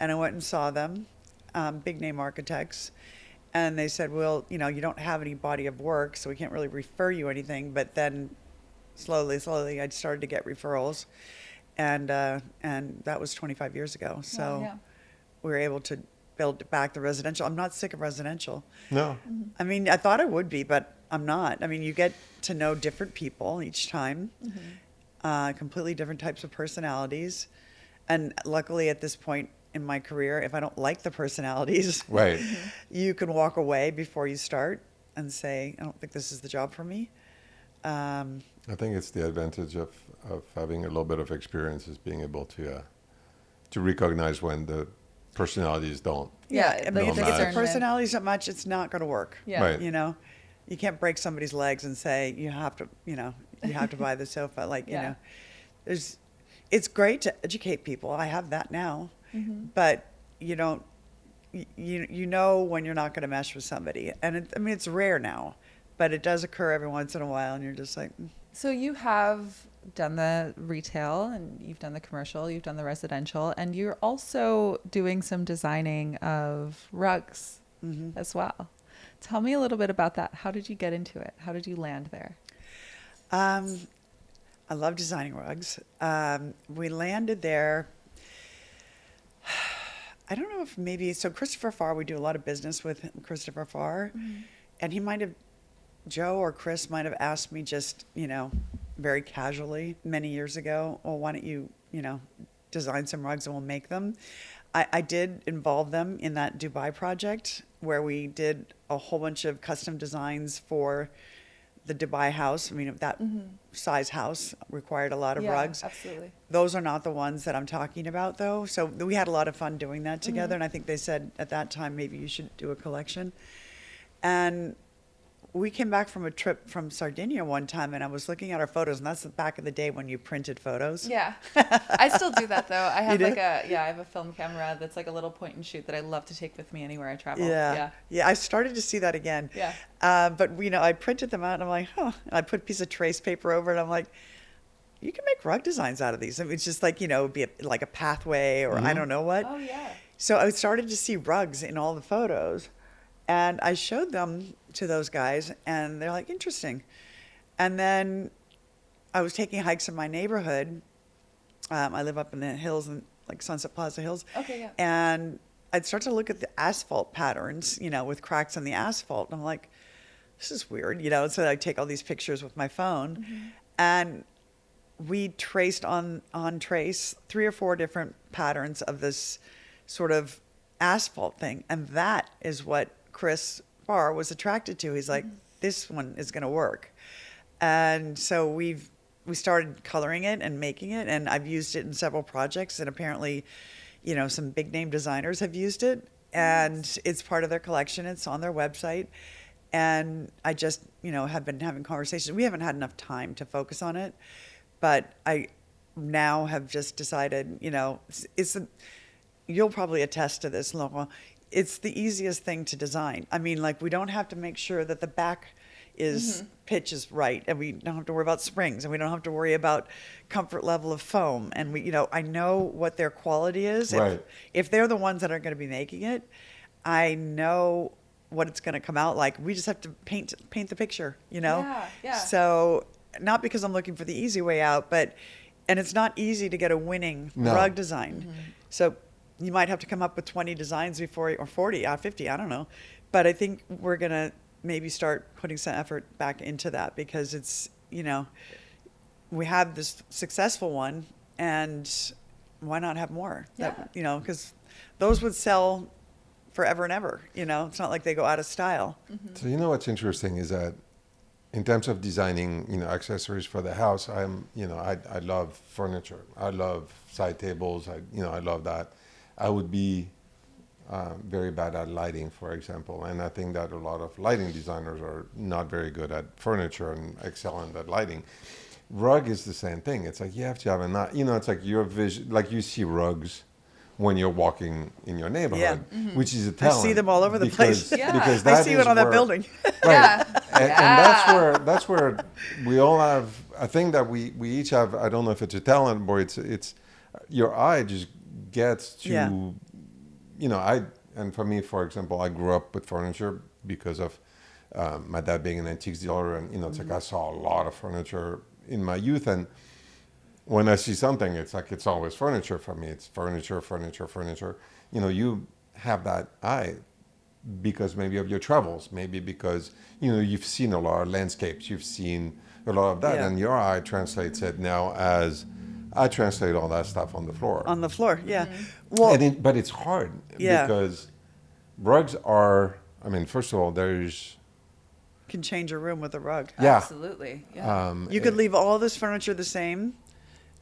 and I went and saw them, big name architects. And they said, well, you don't have any body of work, so we can't really refer you anything. But then slowly, I started to get referrals. And that was 25 years ago. So we were able to build back the residential. I'm not sick of residential. no. I mean, I thought I would be, but I'm not. I mean, you get to know different people each time, completely different types of personalities. And luckily at this point in my career, if I don't like the personalities, Right. you can walk away before you start and say, I don't think this is the job for me. I think it's the advantage of having a little bit of experience, is being able to recognize when the personalities don't. I mean, if the match. personalities don't match, it's not going to work. Yeah. Right. You can't break somebody's legs and say you have to buy the sofa. Like it's great to educate people. I have that now, but you don't. You know when you're not going to mesh with somebody, and it's rare now, but it does occur every once in a while, and you're just like. So you have done the retail, and you've done the commercial, you've done the residential, and you're also doing some designing of rugs as well. Tell me a little bit about that. How did you get into it? How did you land there? I love designing rugs. We landed there. I don't know if so Christopher Farr, we do a lot of business with Christopher Farr, and Joe or Chris might have asked me just, very casually many years ago, well, why don't you, design some rugs and we'll make them. I did involve them in that Dubai project where we did a whole bunch of custom designs for the Dubai house. I mean, that size house required a lot of rugs. Absolutely. Those are not the ones that I'm talking about, though. So we had a lot of fun doing that together. And I think they said at that time, maybe you should do a collection. And we came back from a trip from Sardinia one time, and I was looking at our photos, and that's the back of the day when you printed photos. Yeah. I still do that though. I have You like do? I have a film camera that's like a little point and shoot that I love to take with me anywhere I travel. Yeah. I started to see that again. Yeah. But I printed them out, and I'm like, and I put a piece of trace paper over it, and I'm like, you can make rug designs out of these. I mean, it's just like, it'd be like a pathway or I don't know what. Oh yeah. So I started to see rugs in all the photos, And I showed them to those guys, and they're like, interesting. And then I was taking hikes in my neighborhood. I live up in the hills, and like Sunset Plaza Hills. Okay, yeah. And I'd start to look at the asphalt patterns, with cracks in the asphalt. And I'm like, this is weird, So I take all these pictures with my phone, and we traced on trace 3 or 4 different patterns of this sort of asphalt thing, and that is what Chris Barr was attracted to. He's like, this one is going to work. And so we started coloring it and making it, and I've used it in several projects, and apparently, some big name designers have used it, and it's part of their collection. It's on their website. And I just, have been having conversations. We haven't had enough time to focus on it, but I now have just decided, you'll probably attest to this, Laurent. It's the easiest thing to design. I mean, like, we don't have to make sure that the back pitch is right, and we don't have to worry about springs, and we don't have to worry about comfort level of foam. And I know what their quality is. Right. If they're the ones that are going to be making it, I know what it's going to come out like. We just have to paint the picture, Yeah. So, not because I'm looking for the easy way out, and it's not easy to get a winning rug design. So you might have to come up with 20 designs before, or 40, 50, I don't know. But I think we're going to maybe start putting some effort back into that, because it's, we have this successful one, and why not have more? Yeah. Because those would sell forever and ever. It's not like they go out of style. So what's interesting is that in terms of designing, accessories for the house, I love furniture. I love side tables. I love that. I would be very bad at lighting, for example, and I think that a lot of lighting designers are not very good at furniture and excellent at lighting. Rug is the same thing. It's like you have to have it's like your vision, like you see rugs when you're walking in your neighborhood, which is a talent. I see them all over the place. Because that I see it on that building. Right. And that's where we all have. I think that we each have. I don't know if it's a talent, or it's your eye just gets to. And for me, for example, I grew up with furniture because of my dad being an antiques dealer, and it's like I saw a lot of furniture in my youth, and when I see something, it's like it's always furniture for me. It's furniture. You have that eye because maybe of your travels, maybe because you've seen a lot of landscapes, you've seen a lot of that, and your eye translates it now as I translate all that stuff on the floor. On the floor, yeah. Well, but it's hard because rugs are. I mean, first of all, can change a room with a rug. Yeah, Absolutely. Yeah. You could leave all this furniture the same,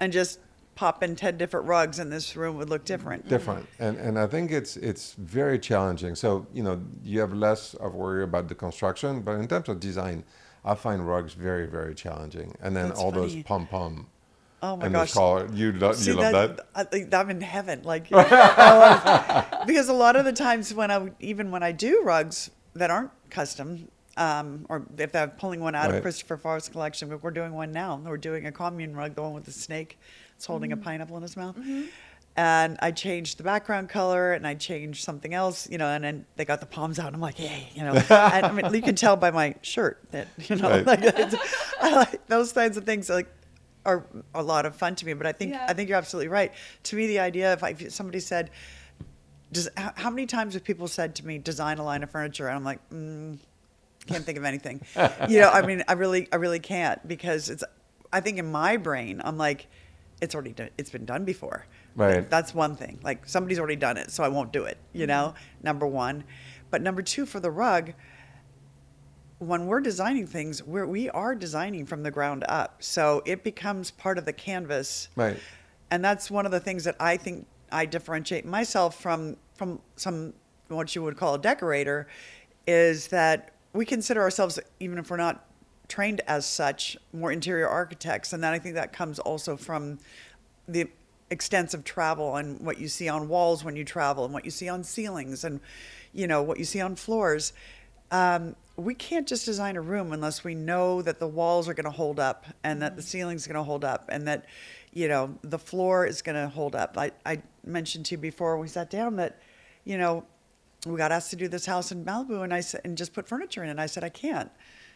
and just pop in 10 different rugs, and this room would look different. And I think it's very challenging. So you have less of worry about the construction, but in terms of design, I find rugs very, very challenging. And then That's all funny. those pom-pom. Oh my and gosh! The collar. You love that? I think I'm in heaven. Like, because a lot of the times when I do rugs that aren't custom, or if I'm pulling one out of Christopher Farr's collection, but we're doing one now. We're doing a commune rug, the one with the snake. It's holding a pineapple in his mouth. And I changed the background color, and I changed something else, and then they got the palms out. And I'm like, yay, And I mean, you can tell by my shirt that, I like those kinds of things. Like, are a lot of fun to me. But I think you're absolutely right. To me, the idea if somebody said, how many times have people said to me, design a line of furniture? And I'm like, can't think of anything. I mean, I really can't, because I think in my brain, I'm like, it's already done. It's been done before. Right. That's one thing. Like, somebody's already done it, so I won't do it, number one. But number two, for the rug, when we're designing things, we are designing from the ground up. So it becomes part of the canvas. Right. And that's one of the things that I think I differentiate myself from some, what you would call a decorator, is that we consider ourselves, even if we're not trained as such, more interior architects. And then I think that comes also from the extensive travel and what you see on walls when you travel, and what you see on ceilings, and what you see on floors. We can't just design a room unless we know that the walls are going to hold up, and that the ceiling's going to hold up, and that the floor is going to hold up. I mentioned to you before we sat down that we got asked to do this house in Malibu, and I said, and just put furniture in, and I said, I can't.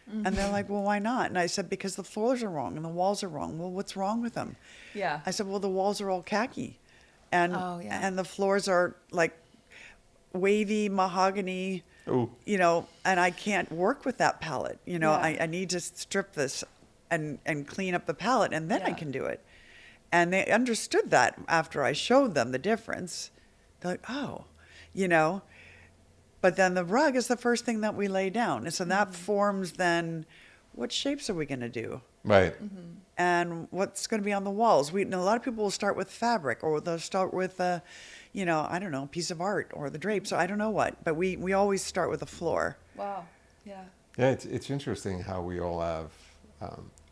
And they're like, well, why not? And I said, because the floors are wrong and the walls are wrong. Well, what's wrong with them? Yeah. I said, well, the walls are all khaki, and Oh, yeah. and the floors are like wavy mahogany, Oh. and I can't work with that palette. Yeah. I need to strip this and clean up the palette, and then I Yeah. can do it. And they understood that after I showed them the difference. They're like, oh, But then the rug is the first thing that we lay down. And so that forms then what shapes are we going to do? Right. And what's going to be on the walls? A lot of people will start with fabric, or they'll start with I don't know, a piece of art or the drapes. So I don't know what, but we always start with the floor. Wow. Yeah. Yeah, it's interesting how we all have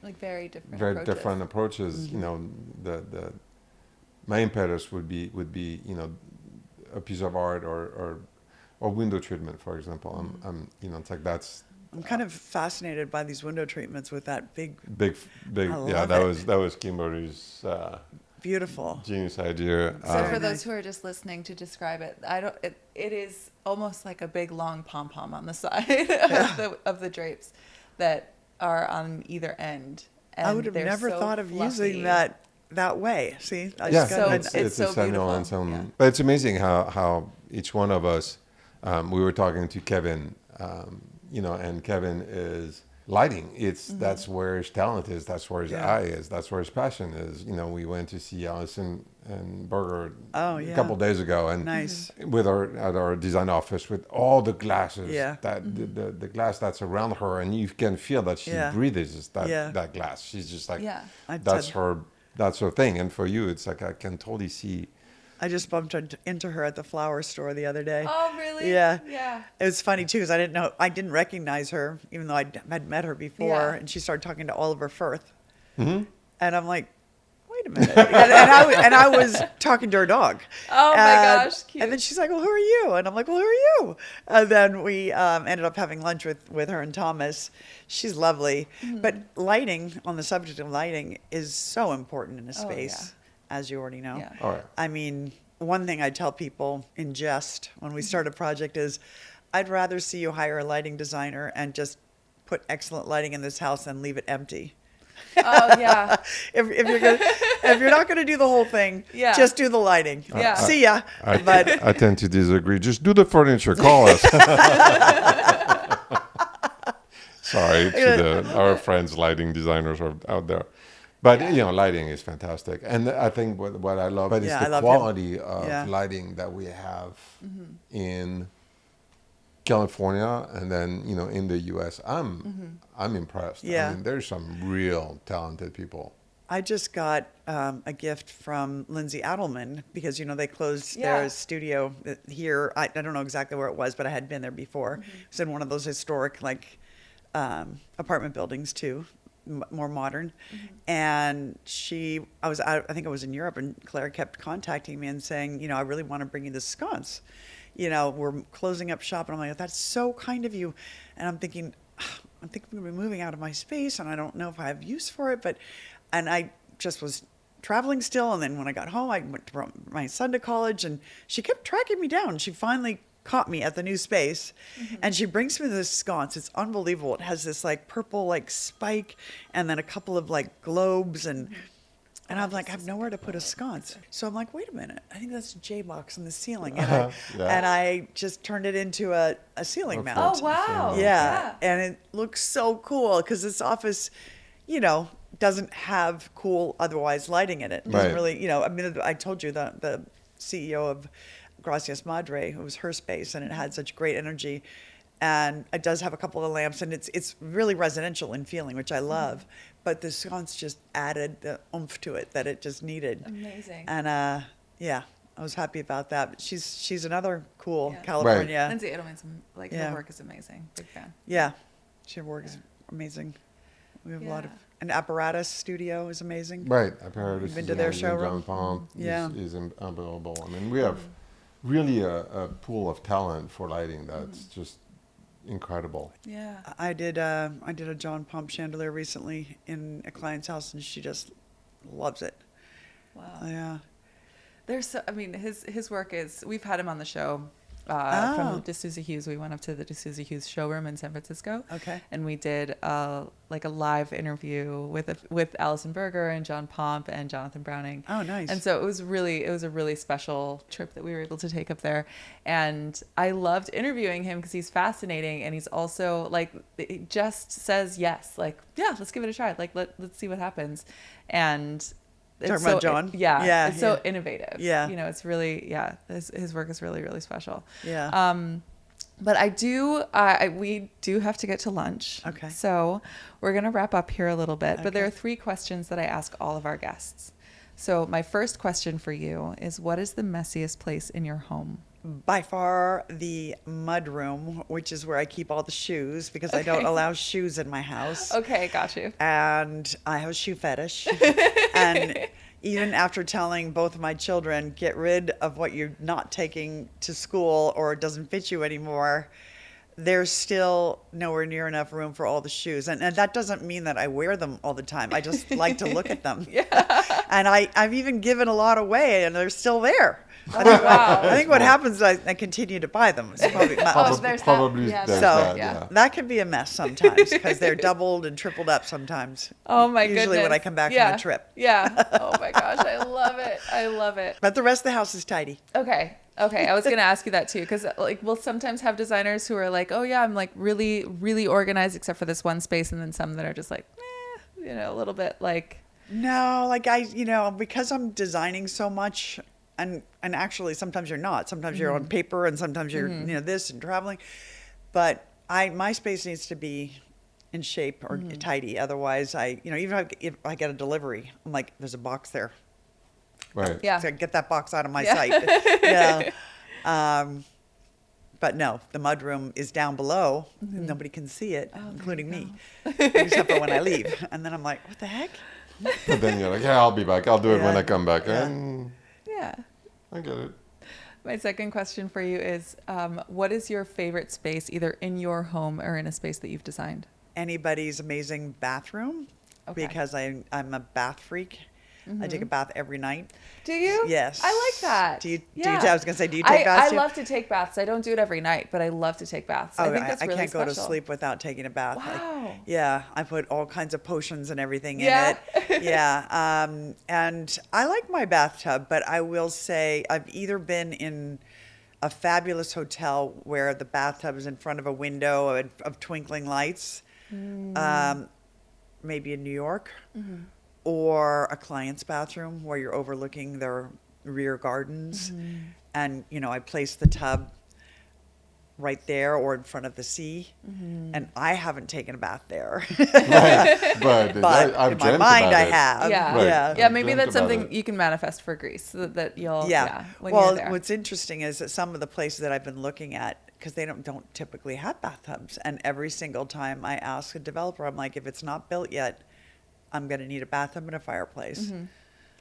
Like very different very approaches. different approaches. The my impetus would be a piece of art or window treatment, for example. I'm it's like that's I'm kind of fascinated by these window treatments with that big, big. I Yeah, love that it. was Kimberly's beautiful. genius idea. So Very for nice. those who are just listening to describe it, it is almost like a big long pom pom on the side of the drapes that are on either end. And I would have they're never so thought of fluffy. using that way. See, I Yeah, just got So- an- it's so Samuel and beautiful. some. Yeah. But it's amazing how each one of us. We were talking to Kevin, and Kevin is lighting. That's where his talent is. That's where his Yeah. eye is. That's where his passion is. We went to see Elyse and Berger Oh, a yeah. couple days ago, and Nice. at our design office with all the glasses. Yeah. That the glass that's around her, and you can feel that she Yeah. breathes Yeah. that glass. She's just like Yeah. that's her thing. And for you, it's like I can totally see. I just bumped into her at the flower store the other day. Oh, really? Yeah. Yeah. It was funny too, because I didn't recognize her, even though I'd met her before. Yeah. And she started talking to Oliver Firth, Mm-hmm. and I'm like, wait a minute. and I was talking to her dog. Oh, my And- gosh, cute. And then she's like, well, who are you? And I'm like, well, who are you? And then we ended up having lunch with her and Thomas. She's lovely. Mm-hmm. But lighting, on the subject of lighting, is so important in a Oh, space, as you already know. Yeah. All right. I mean, one thing I tell people in jest when we start a project is, I'd rather see you hire a lighting designer and just put excellent lighting in this house than leave it empty. Oh, yeah. If you're not going to do the whole thing, Yeah. just do the lighting. Yeah. See ya. But I tend to disagree. Just do the furniture. Call us. Sorry to our friends, lighting designers are out there. But, lighting is fantastic. And I think what I love is Yeah, I the love him. quality of Yeah. lighting that we have in California and then, in the U.S. I'm impressed. Yeah. I mean, there's some real talented people. I just got a gift from Lindsay Adelman because, they closed Yeah. their studio here. I don't know exactly where it was, but I had been there before. It was in one of those historic, apartment buildings, too, more modern. And I think I was in Europe, and Claire kept contacting me and saying, I really want to bring you this sconce. We're closing up shop. And I'm like, that's so kind of you. And I'm thinking I'm going to be moving out of my space, and I don't know if I have use for it, and I just was traveling still. And then when I got home, I went to bring my son to college, and she kept tracking me down. She finally caught me at the new space, and she brings me this sconce. It's unbelievable. It has this purple spike, and then a couple of globes, and I'm like, I have nowhere to put a sconce. So I'm like, wait a minute, I think that's a J-box in the ceiling, and I just turned it into a ceiling mount. Oh, wow. Yeah, and it looks so cool because this office, doesn't have cool otherwise lighting in it. It doesn't Right. really, I mean, I told you the CEO of Gracias Madre, it was her space, and it had such great energy. And it does have a couple of lamps, and it's really residential in feeling, which I love. But the sconce just added the oomph to it that it just needed. Amazing. And I was happy about that. She's another cool Yeah. California. Lindsay Edelman's Yeah. her work is amazing. Big fan. Yeah, her work is amazing. We have a lot of Yeah. an apparatus studio is amazing. Right. Apparatus Been is to their amazing. showroom? John Pomp Yeah. is unbelievable. I mean, we have really a pool of talent for lighting that's just incredible. Yeah. I did a John Pomp chandelier recently in a client's house, and she just loves it. Wow. Yeah. There's his work is, we've had him on the show from D'Souza Hughes. We went up to the D'Souza Hughes showroom in San Francisco. Okay. And we did like a live interview with Alison Berger and John Pomp and Jonathan Browning. Oh, nice. And so it was a really special trip that we were able to take up there. And I loved interviewing him because he's fascinating, and he's also like, he just says yes, like, yeah, let's give it a try. Like, let's see what happens. And it's Talking about John? Yeah, it's so yeah. innovative. Yeah. You know, it's really, his work is really special. Yeah. But we do have to get to lunch. Okay. So we're going to wrap up here a little bit. But there Okay. are 3 questions that I ask all of our guests. So my first question for you is, what is the messiest place in your home? By far the mud room, which is where I keep all the shoes because I don't allow shoes in my house. Okay, got you. And I have a shoe fetish. And even after telling both of my children, get rid of what you're not taking to school or it doesn't fit you anymore, there's still nowhere near enough room for all the shoes. And that doesn't mean that I wear them all the time. I just like to look at them. And I've even given a lot away and they're still there. Wow. I think what happens is I continue to buy them. It's probably there's Probably that. there's So that, yeah. yeah. that can be a mess sometimes because they're doubled and tripled up sometimes. Oh my goodness. Usually when I come back yeah. from a trip. Yeah. Oh my gosh, I love it. I love it. But the rest of the house is tidy. Okay. I was going to ask you that too, because like we'll sometimes have designers who are like, oh yeah, I'm like really organized except for this one space, and then some that are just like, a little bit like. No, like because I'm designing so much, and actually sometimes you're not. Sometimes you're on paper, and sometimes you're this and traveling. But my space needs to be in shape or tidy. Otherwise, even if I get a delivery, I'm like, there's a box there. Right. Yeah. So get that box out of my sight. Yeah. But no, the mudroom is down below. Nobody can see it, including me, except for when I leave. And then I'm like, what the heck? But then you're like, yeah, I'll be back. I'll do it when Yeah. I come back. Yeah. And Yeah. I get it. My second question for you is, what is your favorite space, either in your home or in a space that you've designed? Anybody's amazing bathroom, Okay. because I'm a bath freak. I take a bath every night. Do you? Yes. I like that. Do you? Yeah. I was gonna say, do you take baths? I too? love to take baths. I don't do it every night, but I love to take baths. I think that's really can't special. go to sleep without taking a bath. Wow. Yeah, I put all kinds of potions and everything Yeah. in it. Yeah, and I like my bathtub, but I will say I've either been in a fabulous hotel where the bathtub is in front of a window of twinkling lights, maybe in New York, or a client's bathroom where you're overlooking their rear gardens, and I place the tub right there or in front of the sea, and I haven't taken a bath there. Right. But, But I've in my dreamt mind, about I it. have. Yeah. Right. Yeah. Yeah, maybe dreamt that's about something it. you can manifest for Greece, so that you'll, Yeah. when Well, you're there. what's interesting is that some of the places that I've been looking at, because they don't typically have bathtubs, and every single time I ask a developer, I'm like, if it's not built yet, I'm going to need a bathtub and a fireplace.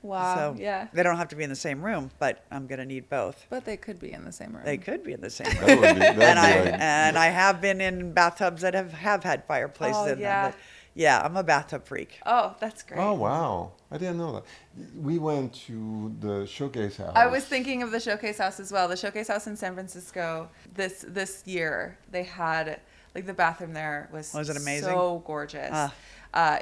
Wow, So yeah. they don't have to be in the same room, but I'm going to need both. But they could be in the same room. They could be in the same room. That would be, that'd be like, And I have been in bathtubs that have had fireplaces Oh, in yeah. them. But yeah, I'm a bathtub freak. Oh, that's great. oh, wow. I didn't know that. We went to the showcase house. I was thinking of the Showcase House as well. The Showcase House in San Francisco this year, they had, like, the bathroom there was it amazing? so gorgeous. Ah.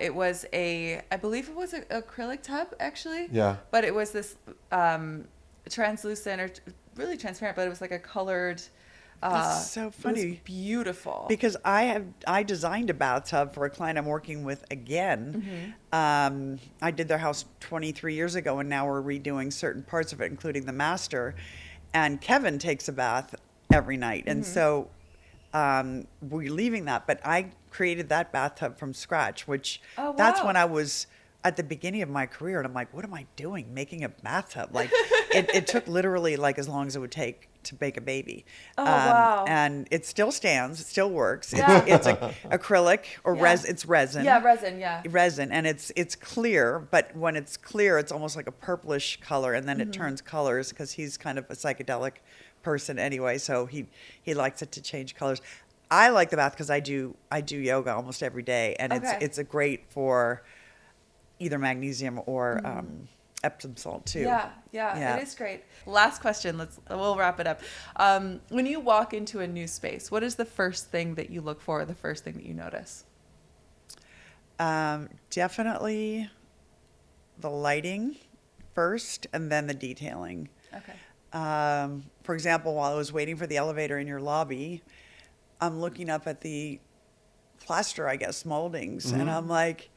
It was I believe it was an acrylic tub, actually. Yeah. But it was this translucent or really transparent, but it was like a colored. That's so It was funny. beautiful. Because I designed a bathtub for a client I'm working with again. I did their house 23 years ago, and now we're redoing certain parts of it, including the master. And Kevin takes a bath every night, and so we're leaving that. But I created that bathtub from scratch, which Oh, that's wow. when I was at the beginning of my career, and I'm like, what am I doing making a bathtub? Like it took literally like as long as it would take to bake a baby. Oh, wow. And it still stands, it still works. Yeah. It's acrylic or Yeah. it's resin. Yeah, resin, yeah. Resin, and it's clear, but when it's clear, it's almost like a purplish color, and then it turns colors because he's kind of a psychedelic person anyway, so he likes it to change colors. I like the bath because I do yoga almost every day, and Okay. it's a great for either magnesium or Epsom salt too. Yeah, it is great. Last question. We'll wrap it up. When you walk into a new space, what is the first thing that you look for? The first thing that you notice? Definitely the lighting first, and then the detailing. Okay. For example, while I was waiting for the elevator in your lobby, I'm looking up at the plaster, I guess, moldings, and I'm like,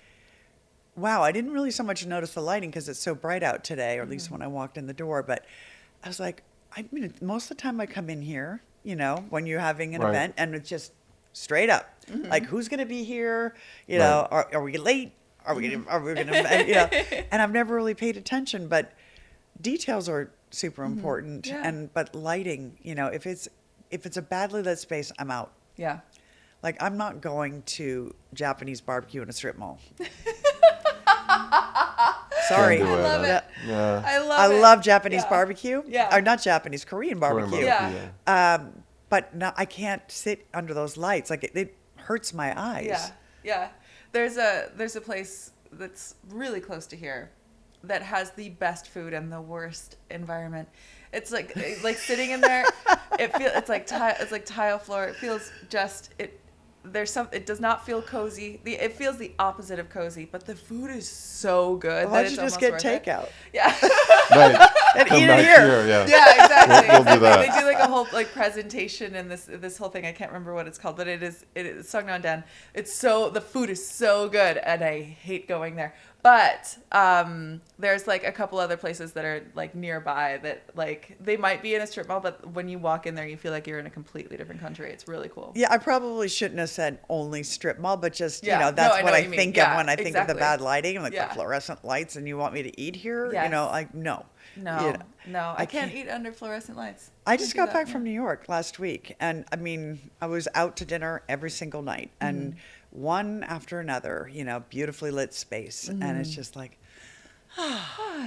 wow, I didn't really so much notice the lighting because it's so bright out today, or at least when I walked in the door. But I was like, I mean, most of the time I come in here, when you're having an event, and it's just straight up, like, who's going to be here? Are we late? Are we going to, and I've never really paid attention, but details are super important. Yeah. But lighting, if it's a badly lit space, I'm out. Yeah. Like, I'm not going to Japanese barbecue in a strip mall. Sorry. Can't do I love it. Yeah. I I love Japanese barbecue. Yeah. Or not Japanese, Korean barbecue. Yeah. But no, I can't sit under those lights. Like, it hurts my eyes. Yeah. There's a place that's really close to here that has the best food and the worst environment. It's like sitting in there. It's like tile floor. It feels it does not feel cozy. It feels the opposite of cozy, but the food is so good. Why don't you just get takeout? Yeah. Right. And Come eat it back here. Yeah. Yeah, exactly. We'll do that. They do like a whole presentation and this whole thing. I can't remember what it's called, but it is Songnan-dan. The food is so good, and I hate going there. But there's like a couple other places that are like nearby that like they might be in a strip mall, but when you walk in there, you feel like you're in a completely different country. It's really cool. Yeah, I probably shouldn't have said only strip mall, but just, Yeah. No, that's I know what what I you mean. think Yeah, of when I think of the exactly. bad lighting, like Yeah. the fluorescent lights, and you want me to eat here? Yes. Like, no. No, I I can't can't- eat under fluorescent lights. I just Can't got do back that, from New York last week, and I mean, I was out to dinner every single night, and one after another, beautifully lit space, and it's just like,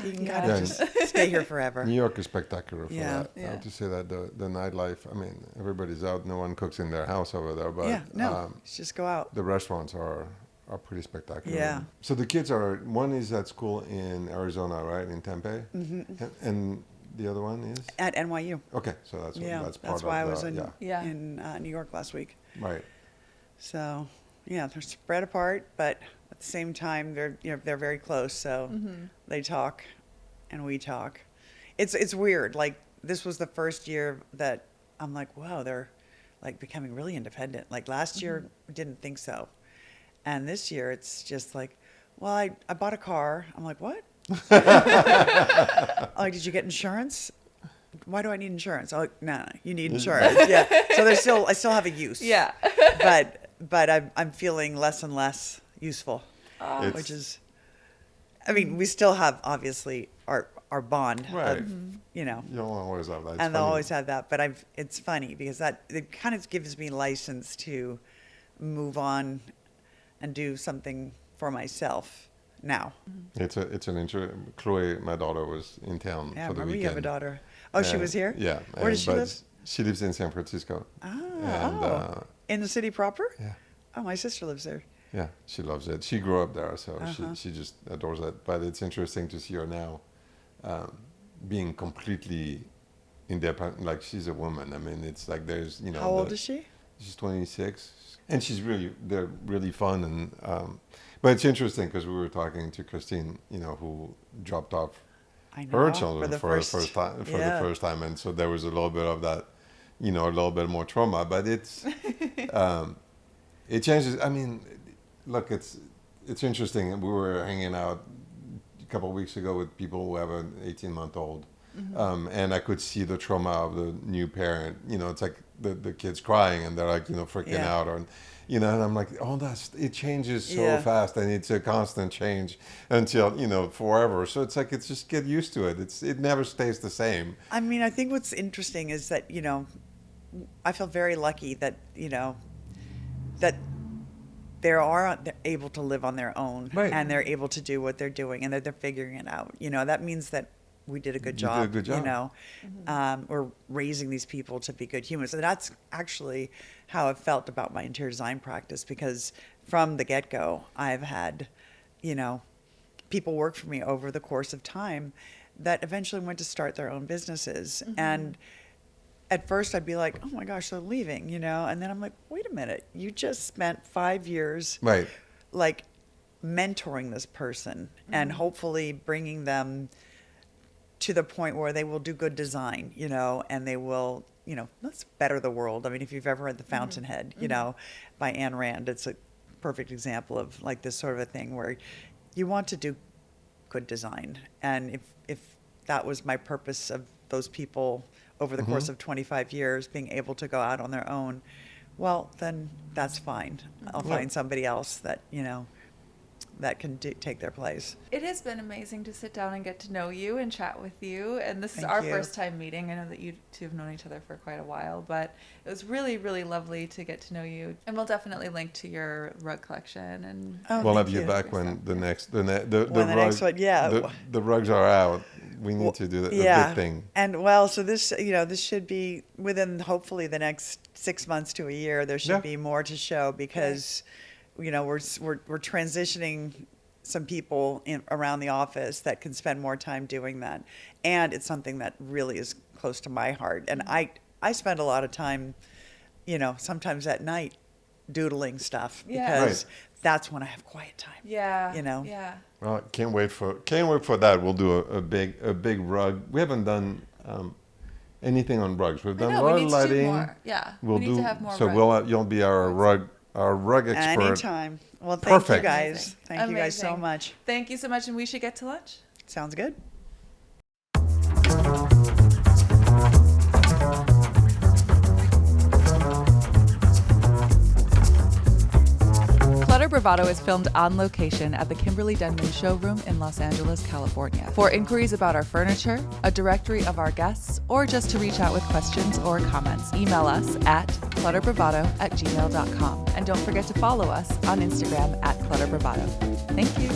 you can kind Yeah. of just stay here forever. New York is spectacular for Yeah. that. I have to say that the nightlife, I mean, everybody's out. No one cooks in their house over there, but Yeah, no, let's just go out. the restaurants are pretty spectacular. Yeah. So the kids one is at school in Arizona, right, in Tempe, and the other one is At NYU. okay. So that's Yeah, that's part that's of why I the, was in Yeah. New York last week. right. So, yeah, they're spread apart, but at the same time, they're very close. So they talk, and we talk. It's weird. Like, this was the first year that I'm like, wow, they're like becoming really independent. Like last year, I didn't think so, and this year it's just like, well, I bought a car. I'm like, what? Like, did you get insurance? Why do I need insurance? Oh, no, you need insurance. Yeah. So I still have a use. Yeah. But I'm feeling less and less useful, It's- which is, I mean, we still have obviously our bond, Right. of, You don't always have that. It's and they'll funny. always have that. But it's funny because it kind of gives me license to move on and do something for myself now. It's an interesting. Chloe, my daughter, was in town Yeah, for the remember weekend. you have a daughter. Oh, she And- was here? Yeah. Where does she but live? She lives in San Francisco. Oh, in the city proper? Yeah. Oh, my sister lives there. Yeah, she loves it. She grew up there, so Uh-huh. she just adores it. But it's interesting to see her now being completely independent. Like, she's a woman. I mean, it's like there's, How old is she? She's 26, and they're really fun. But it's interesting because we were talking to Christine, who dropped off I know. her children the for the first time, and so there was a little bit of that, a little bit more trauma. But it's it changes. I mean, look, it's interesting. We were hanging out a couple of weeks ago with people who have an 18-month-old, and I could see the trauma of the new parent. It's like the kids crying, and they're like, freaking Yeah. out, or. And I'm like, it changes so Yeah. fast, and it's a constant change until, forever. So it's like, it's just get used to it. It never stays the same. I mean, I think what's interesting is that, I feel very lucky that, that they're able to live on their own, Right. and they're able to do what they're doing, and that they're figuring it out. That means that we did a good You did job. a good job. We're raising these people to be good humans. And that's actually how I've felt about my interior design practice, because from the get-go, I've had, people work for me over the course of time that eventually went to start their own businesses. And at first I'd be like, oh my gosh, they're leaving, and then I'm like, wait a minute, you just spent 5 years Right. like mentoring this person and hopefully bringing them to the point where they will do good design, and they will, let's better the world. I mean, if you've ever read The Fountainhead, by Ayn Rand, it's a perfect example of like this sort of a thing where you want to do good design. And if that was my purpose of those people over the course of 25 years, being able to go out on their own, well, then that's fine. I'll find somebody else that, that can take their place. It has been amazing to sit down and get to know you and chat with you. And this is Thank our you. first time meeting. I know that you two have known each other for quite a while, but it was really, really lovely to get to know you. And we'll definitely link to your rug collection. And Oh, We'll have thank you you. back when the next the When the next one, yeah. the rugs are out. We need to do a big thing. And well, so this, this should be within hopefully the next 6 months to a year. There should be more to show because, we're transitioning some people around the office that can spend more time doing that, and it's something that really is close to my heart. And I spend a lot of time, sometimes at night, doodling stuff because that's when I have quiet time. yeah. Yeah. Well, can't wait for that. We'll do a big rug. We haven't done anything on rugs. We've done I know, rug we need lighting. to do more. Yeah. We'll we need to have more so rugs. you'll be our rug expert. Anytime. Well, thank you Perfect. guys. Amazing. Thank you guys so Amazing. much. Thank you so much. And we should get to lunch. Sounds good. Clutter Bravado is filmed on location at the Kimberly Denman showroom in Los Angeles, California. For inquiries about our furniture, a directory of our guests, or just to reach out with questions or comments, email us at clutterbravado@gmail.com. And don't forget to follow us on Instagram at Clutter Bravado. Thank you.